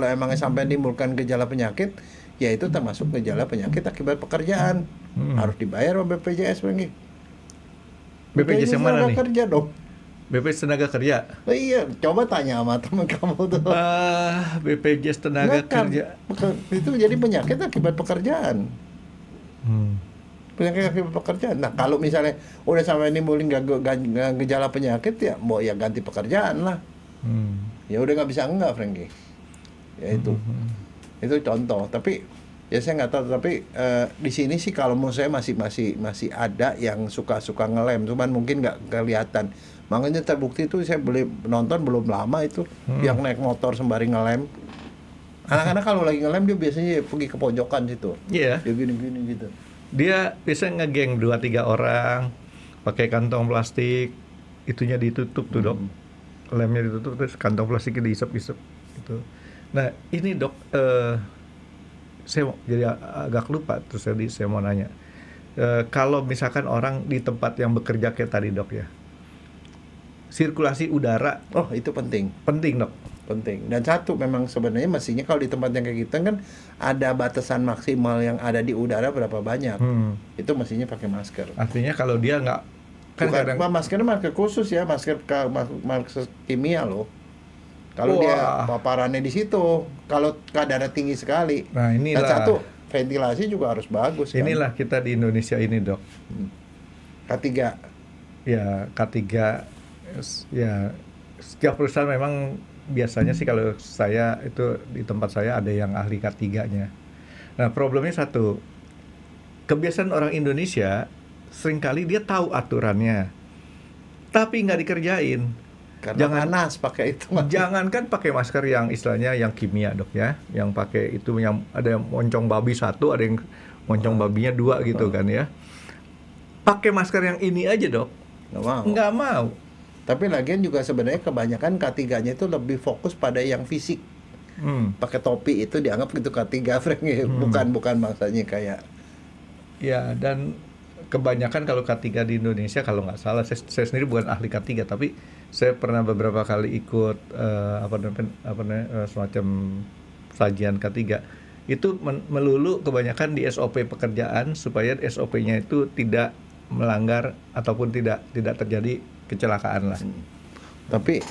emangnya sampai menimbulkan gejala penyakit, ya itu termasuk gejala penyakit akibat pekerjaan. Harus dibayar sama BPJS, Franky. BPJS yang mana nih? Kerja dong. BPJS tenaga kerja. Oh iya, coba tanya sama teman kamu tuh. BPJS tenaga kerja. Itu jadi penyakit akibat pekerjaan. Penyakit akibat pekerjaan. Nah, kalau misalnya udah sampai nimbulin gejala penyakit, ya mau ya ganti pekerjaan lah. Ya udah nggak bisa Franky. Ya itu. Itu contoh. Tapi ya saya nggak tahu. Tapi di sini sih kalau menurut saya masih ada yang suka ngelem. Cuman mungkin nggak kelihatan. Makanya terbukti itu saya nonton belum lama itu yang naik motor sembari ngelem. Anak-anak kalau lagi ngelem dia biasanya pergi ke pojokan situ. Iya. Dia gini-gini gitu. Dia bisa ngegeng 2-3 orang pakai kantong plastik, itunya ditutup tuh, Dok. Lemnya ditutup terus kantong plastiknya diisep-isep gitu. Nah, ini, Dok, saya jadi agak lupa terus tadi saya mau nanya. Kalau misalkan orang di tempat yang bekerja kayak tadi, Dok, ya. Sirkulasi udara, itu penting. Penting, Dok. Penting. Dan satu, memang sebenarnya mestinya kalau di tempat yang kayak gitu kan ada batasan maksimal yang ada di udara berapa banyak. Itu mestinya pakai masker. Artinya kalau dia nggak kan maskernya masker khusus ya, masker kimia loh. Kalau dia paparannya di situ, kalau kadarnya tinggi sekali. Nah, inilah. Dan satu, ventilasi juga harus bagus kan. Inilah kita di Indonesia ini, Dok. K3. Ya, K3. Ya, setiap perusahaan memang biasanya sih kalau saya itu di tempat saya ada yang ahli K3-nya. Nah, problemnya satu, kebiasaan orang Indonesia seringkali dia tahu aturannya, tapi nggak dikerjain. Karena panas pakai itu. Jangankan pakai masker yang istilahnya yang kimia, Dok, ya, yang pakai itu yang ada yang moncong babi 1, ada yang moncong babinya 2 gitu kan ya. Pakai masker yang ini aja, Dok. Nggak mau. Tapi lagian juga sebenarnya kebanyakan K3-nya itu lebih fokus pada yang fisik. Pakai topi itu dianggap itu K3, Franky. Bukan maksudnya kayak. Ya, dan kebanyakan kalau K3 di Indonesia kalau nggak salah, saya sendiri bukan ahli K3, tapi Saya pernah beberapa kali ikut semacam sajian K3. Itu melulu kebanyakan di SOP pekerjaan supaya SOP-nya itu tidak melanggar ataupun tidak terjadi kecelakaan lah. Tapi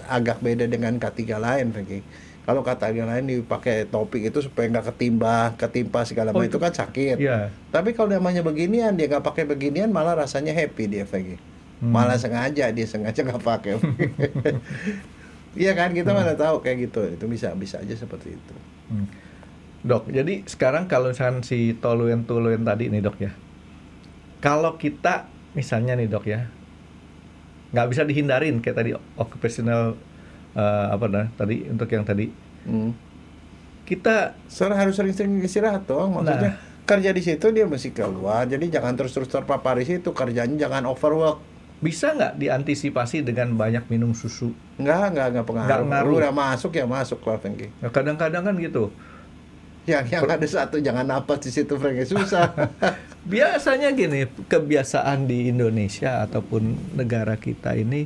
agak beda dengan K3 lain, Franky. Kalau K3 lain dipakai topik itu supaya nggak ketimpa segala macam, itu kan sakit. Iya. Tapi kalau namanya beginian, dia nggak pakai beginian malah rasanya happy dia, Franky. Malah sengaja nggak pakai. Iya kan, kita mana tahu kayak gitu. Itu bisa aja seperti itu. Dok, jadi sekarang kalau misalkan si toluen tadi nih dok ya, kalau kita misalnya nih dok ya, nggak bisa dihindarin kayak tadi occupational tadi untuk yang tadi, kita harus sering-sering istirahat dong. Maksudnya kerja di situ dia mesti keluar, jadi jangan terus terpapar di situ, kerjanya jangan overwork. Bisa nggak diantisipasi dengan banyak minum susu? Nggak pengaruh. Lu udah masuk ya masuk lah, Franky. Nah, kadang-kadang kan gitu. Yang ada satu jangan napas di situ, Franky, susah. Biasanya gini, kebiasaan di Indonesia ataupun negara kita ini,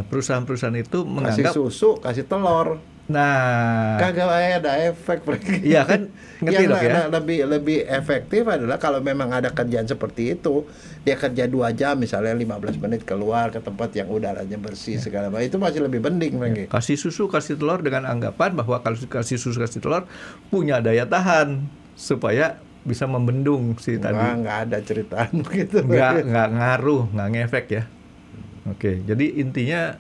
perusahaan-perusahaan itu menganggap kasih susu, kasih telur. Nah, kagak ada efek, Franky. Iya kan, ngerti dok ya. Lebih efektif adalah kalau memang ada kerjaan seperti itu, dia kerja 2 jam misalnya 15 menit keluar ke tempat yang udaranya bersih segala macam, itu masih lebih mending, Franky. Kasih susu, kasih telur dengan anggapan bahwa kalau kasih susu, kasih telur punya daya tahan supaya bisa membendung si tadi. Nggak ada ceritaan begitu. Nggak ngaruh, nggak ngefek ya. Oke, jadi intinya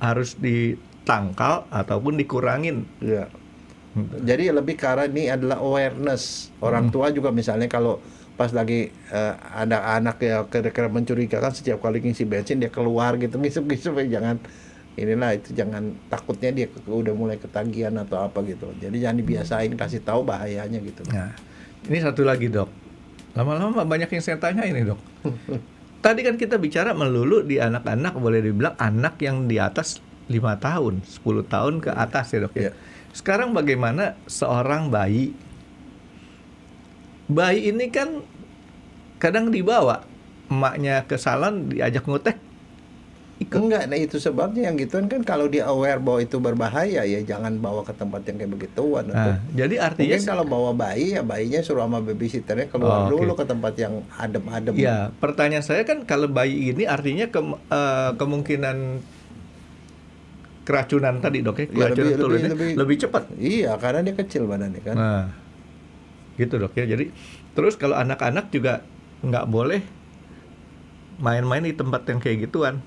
harus ditangkal ataupun dikurangin. Iya. Jadi lebih karena ini adalah awareness. Orang tua juga misalnya kalau pas lagi ada anak ya kira-kira mencurigakan, setiap kali ngisi bensin dia keluar gitu ngisep-ngisep, jangan jangan, takutnya dia udah mulai ketagihan atau apa gitu. Jadi jangan dibiasain, kasih tahu bahayanya gitu. Nah, ini satu lagi dok, lama-lama banyak yang saya tanya ini dok. Tadi kan kita bicara melulu di anak-anak, boleh dibilang anak yang di atas 5 tahun, 10 tahun ke atas ya dok ya. Sekarang bagaimana seorang bayi? Bayi ini kan kadang dibawa emaknya ke salon, diajak ngutek, ikut. Enggak, nah itu sebabnya yang gituan kan, kalau dia aware bahwa itu berbahaya ya jangan bawa ke tempat yang kayak begituan. Jadi artinya mungkin kalau bawa bayi ya bayinya suruh sama babysitternya keluar dulu ke tempat yang adem-adem. Ya, pertanyaan saya kan kalau bayi ini artinya kemungkinan keracunan tadi dok ya, keracunan lebih cepat. Iya, karena dia kecil badannya kan. Nah, gitu dok ya. Jadi terus kalau anak-anak juga nggak boleh main-main di tempat yang kayak gituan.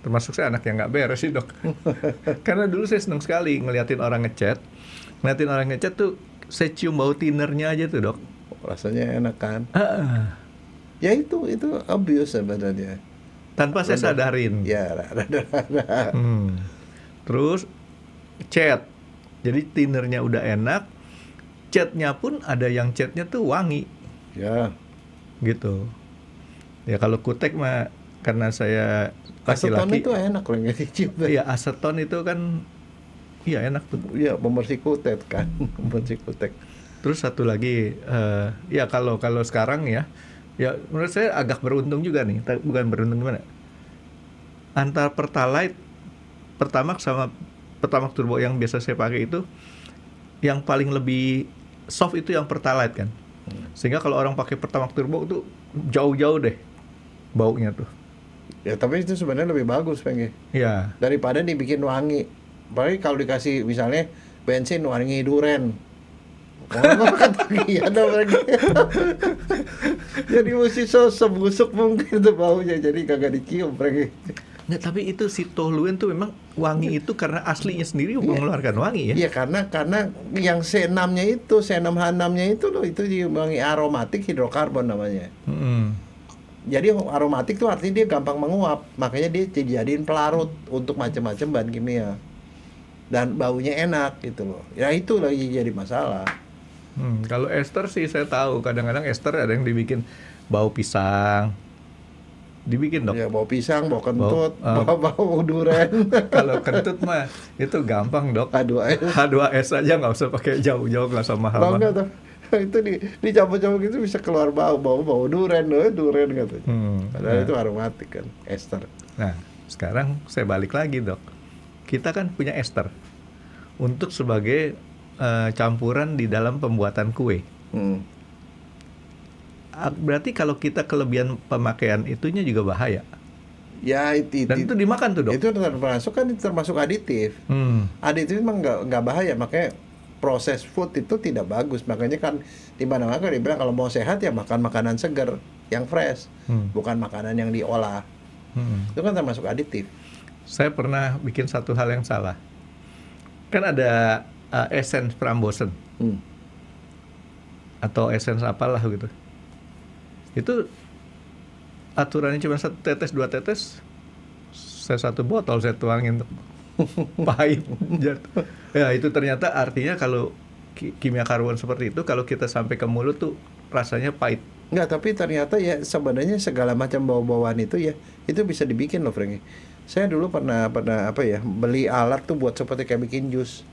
Termasuk saya anak yang nggak beres sih dok. Karena dulu saya seneng sekali ngeliatin orang ngecat tuh, saya cium bau tinernya aja tuh dok. Rasanya enak kan? Ya itu abuse sebenarnya. Tanpa saya sadarin. Ya, rada. Terus cat. Jadi tinernya udah enak, catnya pun ada yang catnya tuh wangi. Ya. Gitu. Ya kalau kutek mah karena saya laki-laki. Aseton itu enak loh nggak dicium. Iya, aseton itu kan iya enak tuh. Iya, pembersih kutek kan. Pembersih kutek. Terus satu lagi ya kalau sekarang ya menurut saya agak beruntung juga nih. Bukan beruntung gimana? Antara Pertalite Pertamax sama Pertamax Turbo yang biasa saya pakai itu, yang paling lebih soft itu yang Pertalite kan. Sehingga kalau orang pakai Pertamax Turbo itu jauh-jauh deh baunya tuh. Ya tapi itu sebenarnya lebih bagus, Pengge. Iya. Daripada dibikin wangi. Apalagi kalau dikasih misalnya bensin wangi duren. Jadi mesti sebusuk mungkin itu baunya, jadi kagak dicium, Pengge. Nggak, tapi itu si toluen tuh memang wangi itu karena aslinya sendiri mengeluarkan wangi ya. Iya, karena yang C6-nya itu, C6H6-nya itu loh, itu wangi aromatik hidrokarbon namanya. Jadi aromatik tuh artinya dia gampang menguap, makanya dia dijadiin pelarut untuk macam-macam bahan kimia. Dan baunya enak gitu loh. Ya itu lagi jadi masalah. Kalau ester sih saya tahu, kadang-kadang ester ada yang dibikin bau pisang. dibikin, Dok. Ya, bawa pisang, bawa kentut, bawa durian. Kalau kentut mah itu gampang, Dok. H2S aja, nggak usah pakai jauh-jauh, nggak usah mahal. Enggak tuh. Itu dicampur-campur gitu bisa keluar bau durian katanya. Padahal itu aromatik kan, ester. Nah, sekarang saya balik lagi, Dok. Kita kan punya ester untuk sebagai campuran di dalam pembuatan kue. Berarti kalau kita kelebihan pemakaian itunya juga bahaya. Ya dan itu dimakan tuh, Dok. Itu termasuk aditif. Aditif memang nggak bahaya, makanya proses food itu tidak bagus. Makanya kan di mana-mana dibilang kalau mau sehat ya makan makanan segar yang fresh, bukan makanan yang diolah. Itu kan termasuk aditif. Saya pernah bikin satu hal yang salah. Kan ada essence frambozen atau essence apalah gitu. Itu aturannya cuma 1 tetes 2 tetes, saya 1 botol saya tuangin, pahit. Ya itu ternyata artinya kalau kimia karbon seperti itu kalau kita sampai ke mulut tuh rasanya pahit. Enggak, tapi ternyata ya sebenarnya segala macam bau-bauan itu ya itu bisa dibikin loh, Franky. Saya dulu pernah beli alat tuh buat seperti kayak bikin jus.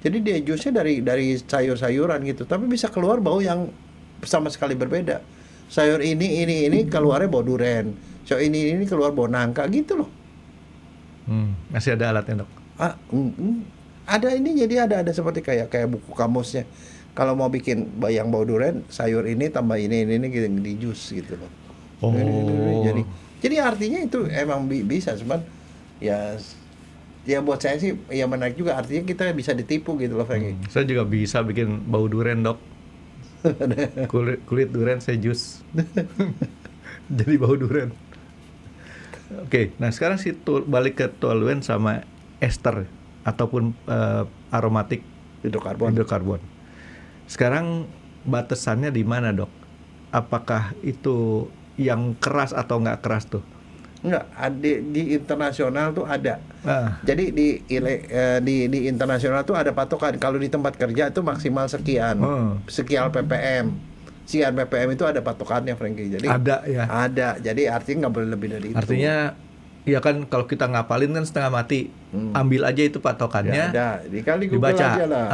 Jadi dia jusnya dari sayur-sayuran gitu, tapi bisa keluar bau yang sama sekali berbeda. Sayur ini keluarnya bau duren, sayur ini keluar bau nangka gitu loh. Masih ada alatnya, Dok? Ada ini, jadi ada seperti kayak buku kamusnya. Kalau mau bikin yang bau duren, sayur ini tambah ini gitu di jus gitu loh. Jadi artinya itu emang bisa, cuman ya buat saya sih ya menarik juga, artinya kita bisa ditipu gitu loh, Franky. Saya juga bisa bikin bau duren, Dok. kulit duren saya jus. Jadi bau duren. Oke, nah sekarang balik ke toluen sama ester ataupun aromatik hidrokarbon. Sekarang batasannya di mana, Dok? Apakah itu yang keras atau nggak keras tuh? Enggak, di internasional tuh ada. Jadi di internasional tuh ada patokan. Kalau di tempat kerja itu maksimal sekian, sekian ppm. Sekian ppm itu ada patokannya, Franky. Jadi ada ya. Ada. Jadi artinya nggak boleh lebih dari itu. Artinya ya kan kalau kita ngapalin kan setengah mati. Ambil aja itu patokannya. Ya, ada. Dikali Google dibaca aja lah.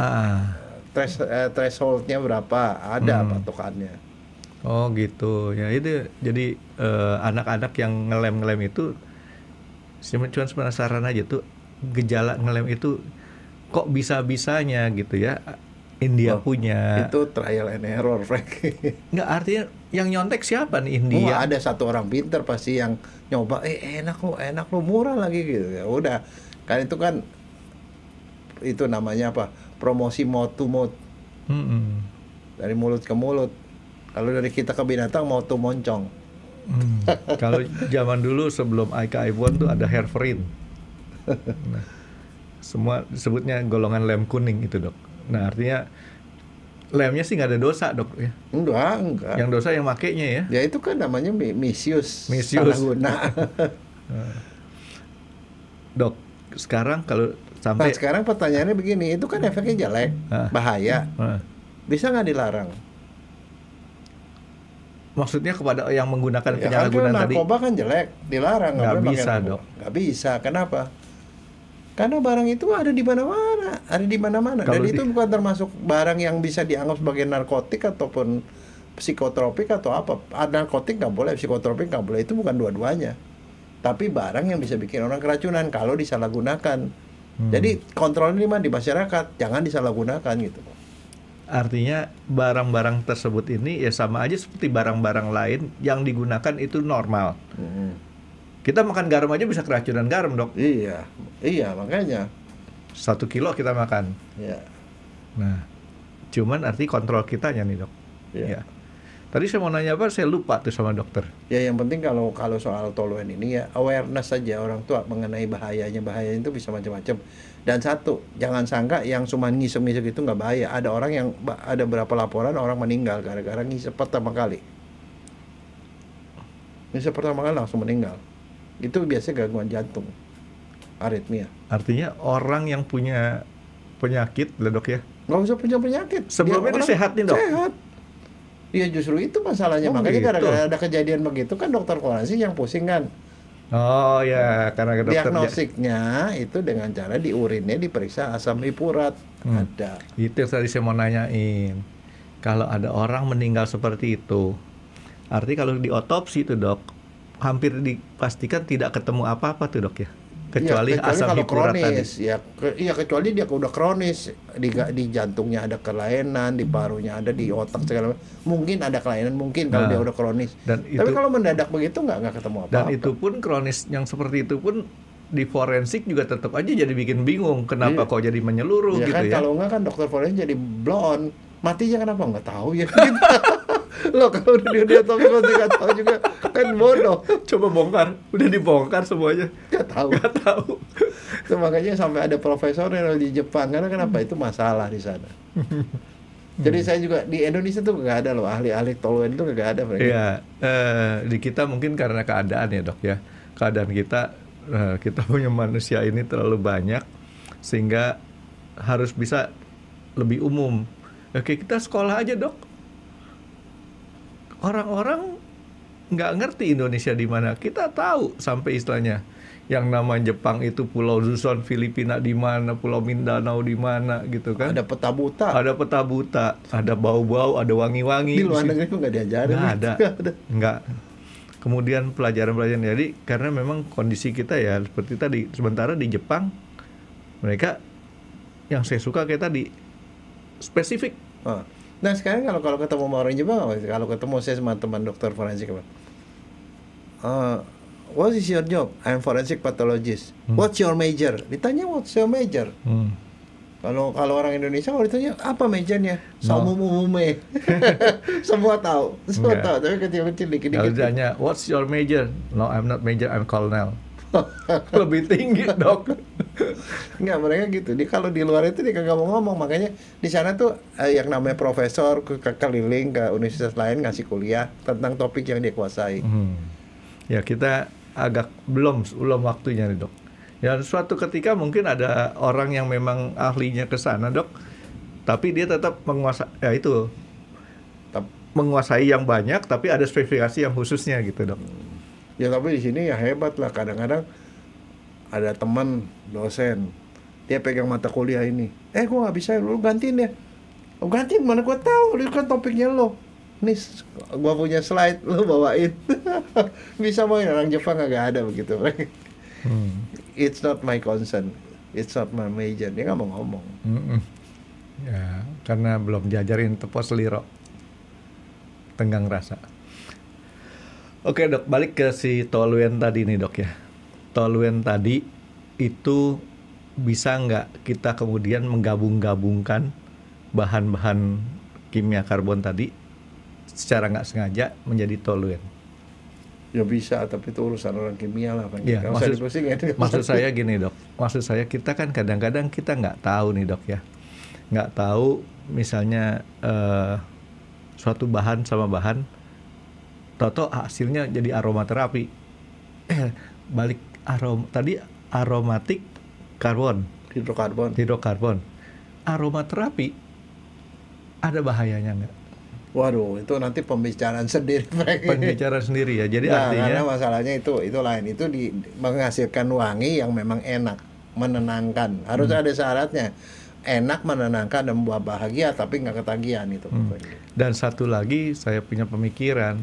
Thresholdnya berapa? Ada patokannya. Oh gitu ya, itu jadi anak-anak yang ngelem itu cuma penasaran aja tuh, gejala ngelem itu kok bisa-bisanya gitu ya India punya. Itu trial and error, Frank. Nggak, artinya yang nyontek siapa nih India? Ada satu orang pinter pasti yang nyoba, enak lo murah lagi gitu. Ya udah, kan itu namanya apa? Promosi mouth to mouth. Dari mulut ke mulut. Kalau dari kita ke binatang mau tuh moncong. Kalau zaman dulu sebelum iPhone tuh ada Herverin. Nah, semua disebutnya golongan lem kuning itu, Dok. Nah artinya lemnya sih nggak ada dosa, Dok ya? Enggak. Yang dosa yang makainya ya? Ya itu kan namanya misuse. Salah guna. Dok, sekarang kalau sampai sekarang pertanyaannya begini, itu kan efeknya jelek, bahaya. Bisa nggak dilarang? Maksudnya kepada yang menggunakan ya, penyalahgunaan tadi? Narkoba kan jelek, dilarang. Nggak bisa, Dok. Nggak bisa, kenapa? Karena barang itu ada di mana-mana, Dan itu bukan termasuk barang yang bisa dianggap sebagai narkotik ataupun psikotropik atau apa. Narkotik nggak boleh, psikotropik nggak boleh. Itu bukan dua-duanya. Tapi barang yang bisa bikin orang keracunan kalau disalahgunakan. Jadi kontrolnya di masyarakat, jangan disalahgunakan gitu. Artinya barang-barang tersebut ini ya sama aja seperti barang-barang lain yang digunakan itu normal. Kita makan garam aja bisa keracunan garam, Dok. Iya makanya 1 kilo kita makan. Iya. Nah, cuman arti kontrol kitanya nih, Dok. Iya. Ya. Tadi saya mau nanya apa, saya lupa tuh sama dokter. Ya yang penting kalau soal toluen ini ya awareness saja orang tua mengenai bahayanya itu bisa macam-macam. Dan satu, jangan sangka yang cuma ngisep-ngisep itu nggak bahaya. Ada orang yang ada berapa laporan orang meninggal gara-gara ngisep pertama kali. Ngisep pertama kali langsung meninggal. Itu biasanya gangguan jantung, aritmia. Artinya orang yang punya penyakit, lah, Dok ya? Nggak usah punya penyakit. Sebelumnya dia sehat nih, Dok? Sehat. Ya justru itu masalahnya. Makanya gitu. gara-gara ada kejadian begitu kan dokter forensik yang pusing kan. Oh ya, karena dokter diagnosiknya itu dengan cara di urinnya diperiksa asam hipurat. Ada. Itu yang tadi saya mau nanyain. Kalau ada orang meninggal seperti itu, artinya kalau di otopsi itu dok, hampir dipastikan tidak ketemu apa-apa tuh dok ya? Kecuali asam hipurat kronis, tadi. Kecuali dia udah kronis, di jantungnya ada kelainan, di parunya ada, di otak segala macam. Mungkin ada kelainan, mungkin kalau dia udah kronis. Tapi kalau mendadak begitu nggak ketemu apa-apa. Dan itu pun kronis yang seperti itu pun di forensik juga tetap aja jadi bikin bingung. Kenapa kok jadi menyeluruh gitu kan, ya? Kalau nggak kan dokter forensik jadi blown. Matinya kenapa nggak tahu ya? Loh kalau dia tapi masih nggak tahu juga kan bodoh. Coba bongkar, udah dibongkar semuanya. Nggak tahu. Itu makanya sampai ada profesor yang di Jepang, karena kenapa itu masalah di sana. Jadi saya juga di Indonesia tuh nggak ada loh ahli-ahli toluen itu nggak ada. Iya, di kita mungkin karena keadaan ya dok ya, keadaan kita punya manusia ini terlalu banyak sehingga harus bisa lebih umum. Oke, kita sekolah aja dok. Orang-orang nggak ngerti Indonesia di mana. Kita tahu sampai istilahnya yang nama Jepang itu Pulau Luzon, Filipina di mana, Pulau Mindanao di mana gitu kan. Ada peta buta. Ada peta buta, ada bau-bau, ada wangi-wangi. Di luar negeri itu nggak diajarin. Nggak ada. Nggak. Kemudian pelajaran-pelajaran, jadi karena memang kondisi kita ya seperti tadi. Sementara di Jepang mereka yang saya suka kayak tadi spesifik. Nah sekarang kalau ketemu sama orang Jepang, kalau ketemu saya sama teman dokter forensik apa? What is your job? I'm forensic pathologist. What's your major? Ditanya what's your major? Kalau orang Indonesia kalau ditanya apa majornya? Umum-umume. Semua tahu. Tapi kecil-kecil dikit-dikit. Kalau ditanya what's your major? No, I'm not major, I'm colonel. Lebih tinggi dok. Enggak, mereka gitu. Kalau di luar itu dia kagak mau ngomong. Makanya di sana tuh yang namanya profesor keliling ke universitas lain ngasih kuliah tentang topik yang dia kuasai. Ya kita agak belum waktunya nih dok. Ya suatu ketika mungkin ada orang yang memang ahlinya ke sana dok, tapi dia tetap menguasai yang banyak, tapi ada spesifikasi yang khususnya gitu dok. Ya tapi di sini ya hebat lah, kadang-kadang ada teman dosen dia pegang mata kuliah ini, gua nggak bisa, lu gantiin ya. Gantiin mana gua tahu, lu kan topiknya lo. Nih gua punya slide, lu bawain. Bisa main, orang Jepang nggak ada begitu. It's not my concern, it's not my major, dia nggak mau ngomong. Ya karena belum diajarin tepos liro, tenggang rasa. Oke dok, balik ke si toluen tadi nih dok ya. Toluen tadi itu bisa nggak kita kemudian menggabung-gabungkan bahan-bahan kimia karbon tadi secara nggak sengaja menjadi toluen? Ya bisa, tapi itu urusan orang kimia lah. Ya, maksud saya gini dok, maksud saya kita kan kadang-kadang kita nggak tahu nih dok ya. Nggak tahu misalnya suatu bahan sama bahan, toto hasilnya jadi aromaterapi. Balik tadi aromatik karbon, hidrokarbon. Aromaterapi ada bahayanya nggak? Waduh, itu nanti pembicaraan sendiri. Pembicaraan sendiri ya. Jadi artinya karena masalahnya itu lain. Itu menghasilkan wangi yang memang enak, menenangkan. Harus ada syaratnya. Enak, menenangkan, dan membuat bahagia, tapi nggak ketagihan itu. Dan satu lagi saya punya pemikiran,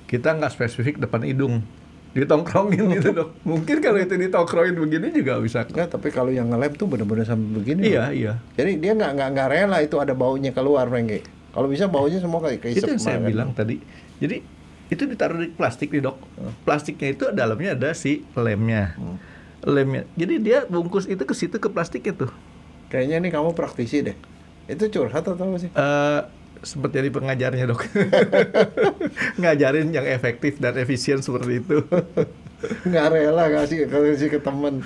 kita nggak spesifik depan hidung, ditongkrongin gitu dok. Mungkin kalau itu ditongkrongin begini juga bisa. Nggak, tapi kalau yang nge-lab tuh benar-benar sampai begini. Iya. Jadi dia nggak rela itu ada baunya keluar, Franky. Kalau bisa baunya semua kayak itu yang saya bilang tadi. Jadi itu ditaruh di plastik nih dok. Plastiknya itu dalamnya ada si lemnya. Jadi dia bungkus itu ke situ ke plastiknya tuh. Kayaknya nih kamu praktisi deh. Itu curhat atau apa sih? Sempat jadi pengajarnya dok. Ngajarin yang efektif dan efisien seperti itu. Nggak rela kasih ke temen.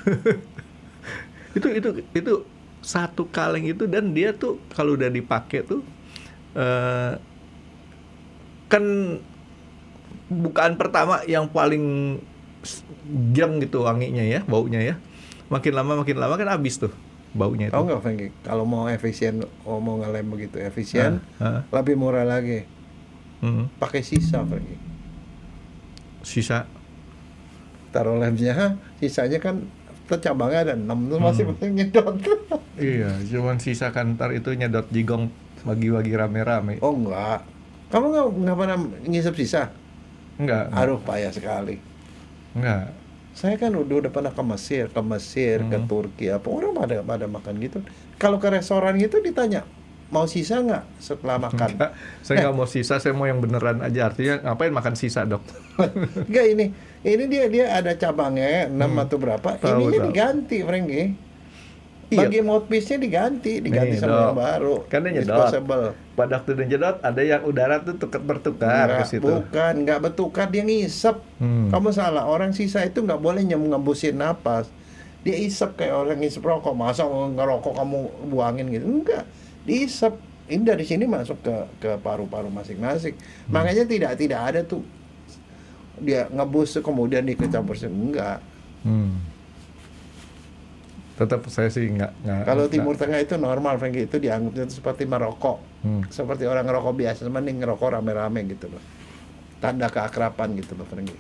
itu satu kaleng itu, dan dia tuh kalau udah dipakai tuh kan bukaan pertama yang paling jeng gitu wanginya ya, baunya ya. Makin lama kan habis tuh baunya itu. Tahu nggak Franky, kalau mau efisien, mau ngelem begitu efisien, lebih murah lagi. pakai sisa, Franky. Sisa? Taruh lemnya, sisanya kan cabangnya ada 6 tuh masih nyedot. Iya, cuman sisa kantor itu nyedot jigong bagi-bagi rame-rame. Oh enggak. Kamu nggak pernah ngisep sisa? Enggak. Aduh, payah sekali. Enggak. Saya kan udah pernah ke Mesir, ke Turki, apa orang pada makan gitu. Kalau ke restoran gitu ditanya, mau sisa nggak setelah makan? Enggak, saya nggak mau sisa, saya mau yang beneran aja. Artinya ngapain makan sisa, Dok? Enggak, ini dia ada cabangnya 6 atau berapa? Ininya diganti, Franky. Bagian mouthpiece-nya diganti Nih, sama yang baru. Kan dia nyedot. Pada waktu dia nyedot, ada yang udara tuh bertukar ke situ. Bukan, nggak bertukar, dia ngisep. Kamu salah, orang sisa itu nggak boleh ngembusin napas. Dia isep kayak orang ngisep rokok. Masa ngerokok kamu buangin gitu? Enggak, diisep. Ini dari sini masuk ke paru-paru masing-masing. Makanya tidak ada tuh dia ngebus kemudian dikecampur. Enggak. Tetap saya sih nggak. Kalau Timur Tengah itu normal, Franky, itu dianggapnya itu seperti merokok, seperti orang ngerokok biasa, mending ngerokok rame-rame gitu loh, tanda keakraban gitu loh, Franky.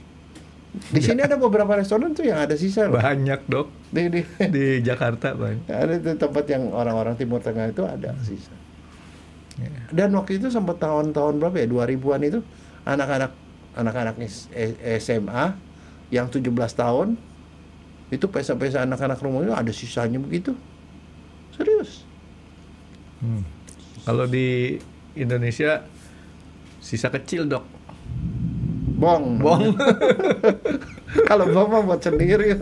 Di sini ada beberapa restoran tuh yang ada sisa loh. Banyak, Dok. Di Jakarta banyak. Ada tuh tempat yang orang-orang Timur Tengah itu ada sisa. Dan waktu itu sempat tahun-tahun berapa ya, 2000-an itu anak-anak SMA yang 17 tahun itu pesta-pesta anak-anak rumah itu ada sisanya begitu. Serius. Kalau di Indonesia sisa kecil, Dok. Bong. Kalau bong mah buat sendiri.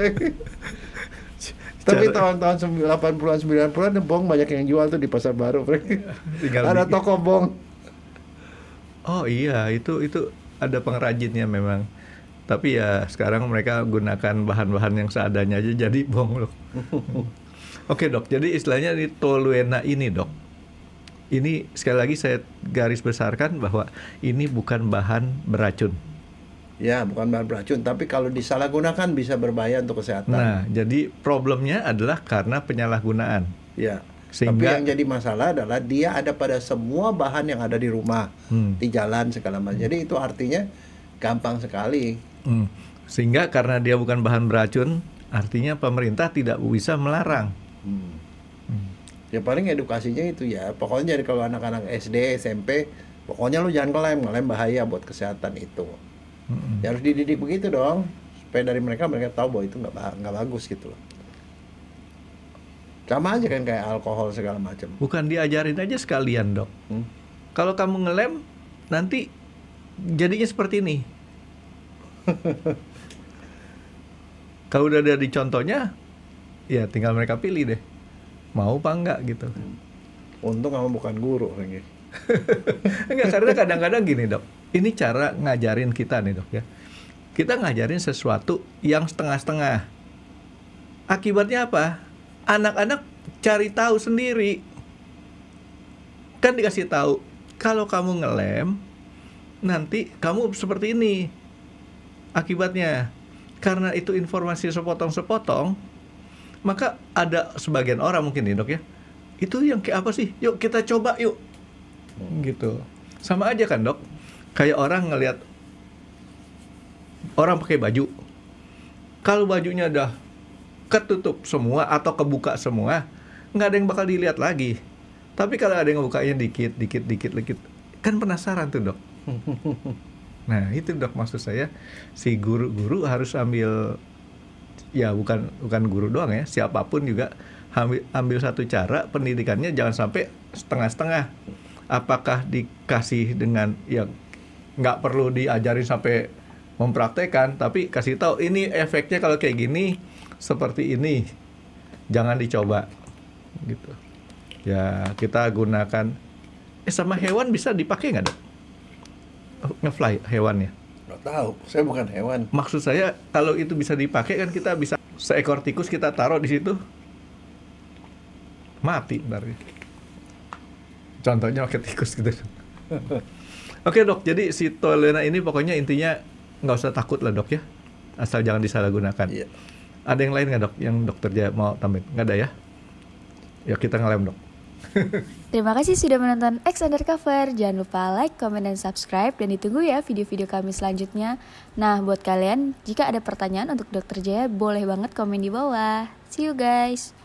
Tapi tahun-tahun 80-an 90-an bong banyak yang jual tuh di Pasar Baru. Ada toko bong. Oh iya, itu ada pengrajinnya memang. Tapi ya sekarang mereka gunakan bahan-bahan yang seadanya aja jadi bong loh. Oke, Dok, jadi istilahnya di toluena ini, Dok. Ini sekali lagi saya garis besarkan bahwa ini bukan bahan beracun. Ya, bukan bahan beracun, tapi kalau disalahgunakan bisa berbahaya untuk kesehatan. Nah, jadi problemnya adalah karena penyalahgunaan. Ya. Sehingga, tapi yang jadi masalah adalah dia ada pada semua bahan yang ada di rumah, di jalan segala macam. Jadi itu artinya gampang sekali. Sehingga karena dia bukan bahan beracun, artinya pemerintah tidak bisa melarang. Ya paling edukasinya itu ya. Pokoknya jadi kalau anak-anak SD, SMP, pokoknya lu jangan ngelem bahaya buat kesehatan itu. Ya harus dididik begitu dong, supaya dari mereka tahu bahwa itu nggak bagus gitu loh. Sama aja kan kayak alkohol segala macam. Bukan diajarin aja sekalian, Dok. Kalau kamu ngelem, nanti jadinya seperti ini. Kalau udah ada di contohnya, ya tinggal mereka pilih deh, mau apa enggak gitu. Untung kamu bukan guru, Franky. Enggak, karena kadang-kadang gini, Dok. Ini cara ngajarin kita nih, Dok ya. Kita ngajarin sesuatu yang setengah-setengah. Akibatnya apa? Anak-anak cari tahu sendiri. Kan dikasih tahu, kalau kamu ngelem, nanti kamu seperti ini. Akibatnya, karena itu informasi sepotong-sepotong, maka ada sebagian orang mungkin nih, Dok ya, itu yang kayak apa sih? Yuk kita coba yuk. Gitu. Sama aja kan, Dok. Kayak orang ngelihat orang pakai baju. Kalau bajunya udah ketutup semua atau kebuka semua, nggak ada yang bakal dilihat lagi. Tapi kalau ada yang ngebukanya dikit, kan penasaran tuh, Dok. Nah itu, Dok, maksud saya si guru-guru harus ambil, ya bukan guru doang ya, siapapun juga ambil satu cara pendidikannya, jangan sampai setengah-setengah. Apakah dikasih dengan yang nggak perlu diajarin sampai mempraktekkan, tapi kasih tahu ini efeknya kalau kayak gini seperti ini, jangan dicoba gitu. Ya kita gunakan sama hewan bisa dipakai nggak, Dok? Ngefly hewannya? Nggak tahu, saya bukan hewan. Maksud saya kalau itu bisa dipakai kan kita bisa seekor tikus kita taruh di situ, mati berarti. Contohnya pakai tikus gitu. Oke, Dok, jadi si toluena ini pokoknya intinya nggak usah takut lah, Dok ya, asal jangan disalahgunakan. Iya. Ada yang lain nggak, Dok, yang Dokter Jaya mau tambahin? Nggak ada ya? Ya kita ngelem, Dok. Terima kasih sudah menonton X Undercover. Jangan lupa like, comment, dan subscribe. Dan ditunggu ya video-video kami selanjutnya. Nah, buat kalian, jika ada pertanyaan untuk Dr. Jaya, boleh banget komen di bawah. See you guys.